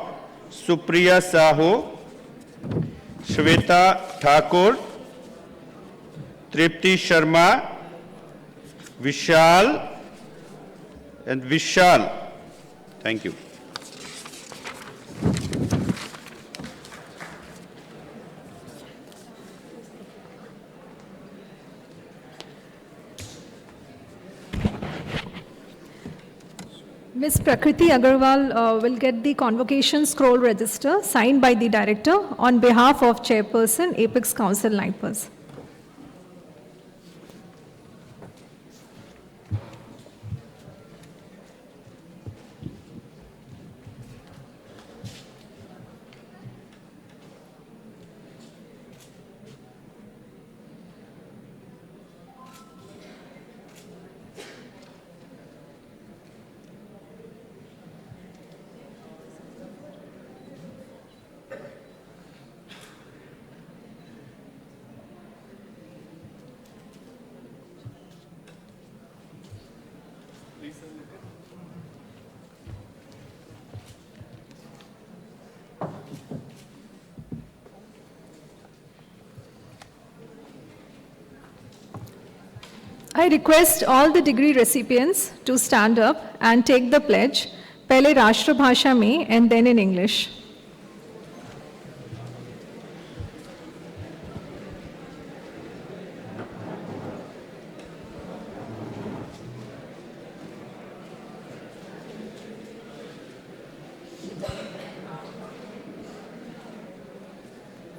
Supriya Sahu, Shweta Thakur, Tripti Sharma, Vishal and Vishal. Thank you. Ms. Prakriti Agarwal will get the convocation scroll register signed by the director on behalf of Chairperson, Apex Council, NIPERS. I request all the degree recipients to stand up and take the pledge, पहले राष्ट्रभाषा में and then in English.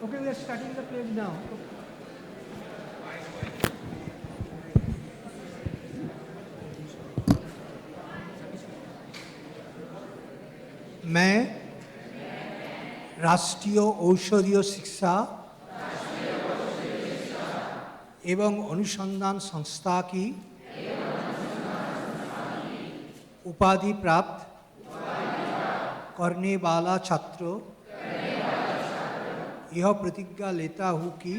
Okay, we are starting the pledge now. मैं राष्ट्रीय औषधीय शिक्षा एवं अनुसंधान संस्था की उपाधि प्राप्त करने वाला छात्र यह प्रतिज्ञा लेता हूँ कि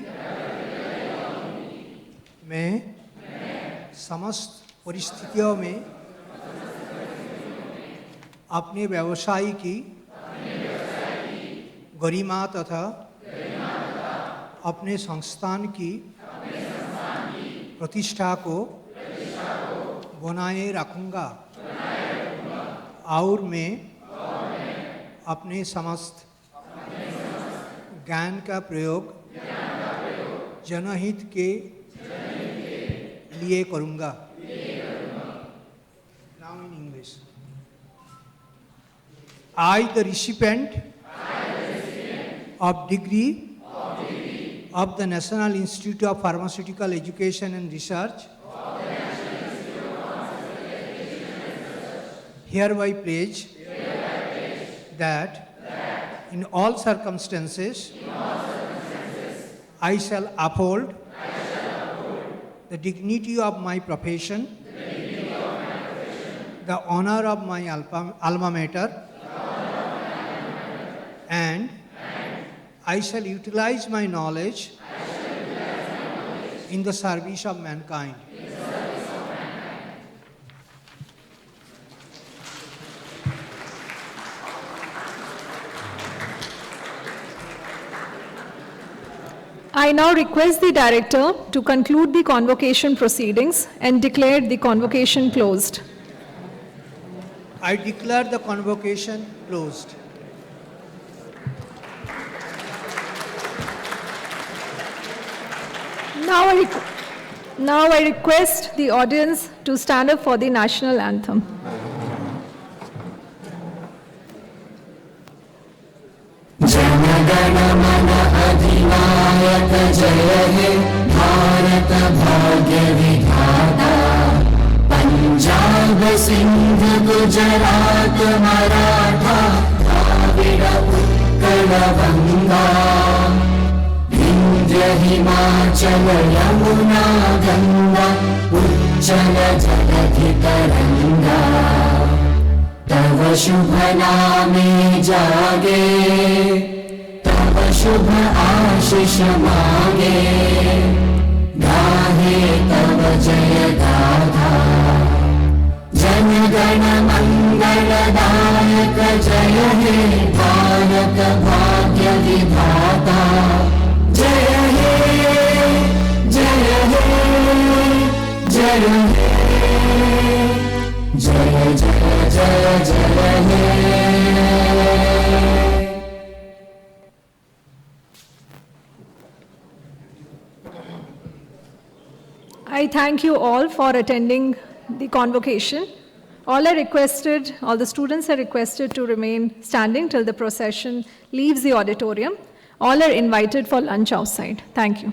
मैं समस्त परिस्थितियों में अपने व्यवसाय की गरिमा तथा अपने संस्थान की प्रतिष्ठा को बनाए रखूंगा और मैं अपने समस्त ज्ञान का प्रयोग जनहित के लिए करूंगा. Now in English. I, the recipient of degree of the National Institute of Pharmaceutical Education and Research, hereby pledge that in all circumstances I shall uphold the dignity of my profession, the honor of my alma mater, and I shall utilize my knowledge in the service of mankind. I now request the director to conclude the convocation proceedings and declare the convocation closed. I declare the convocation closed. Now I request the audience to stand up for the national anthem. जनगण मन अधिनायक जय हे भारत भाग्य विधाता पंजाब सिंध गुजरात मराठा द्राविड़ उत्कल गंगा विंध्य हिमाचल यमुना गंगा उच्चल जलधि तरंगा तव शुभ नामे जागे तव शुभ आशीष मांगे गाहे तव जय गाथा जन गण मंगल दायक जय हे भारत भाग्य विधाता जय हे जय हे जय हे जय जय जय जय हे I thank you all for attending the convocation. All the students are requested to remain standing till the procession leaves the auditorium. All are invited for lunch outside. Thank you.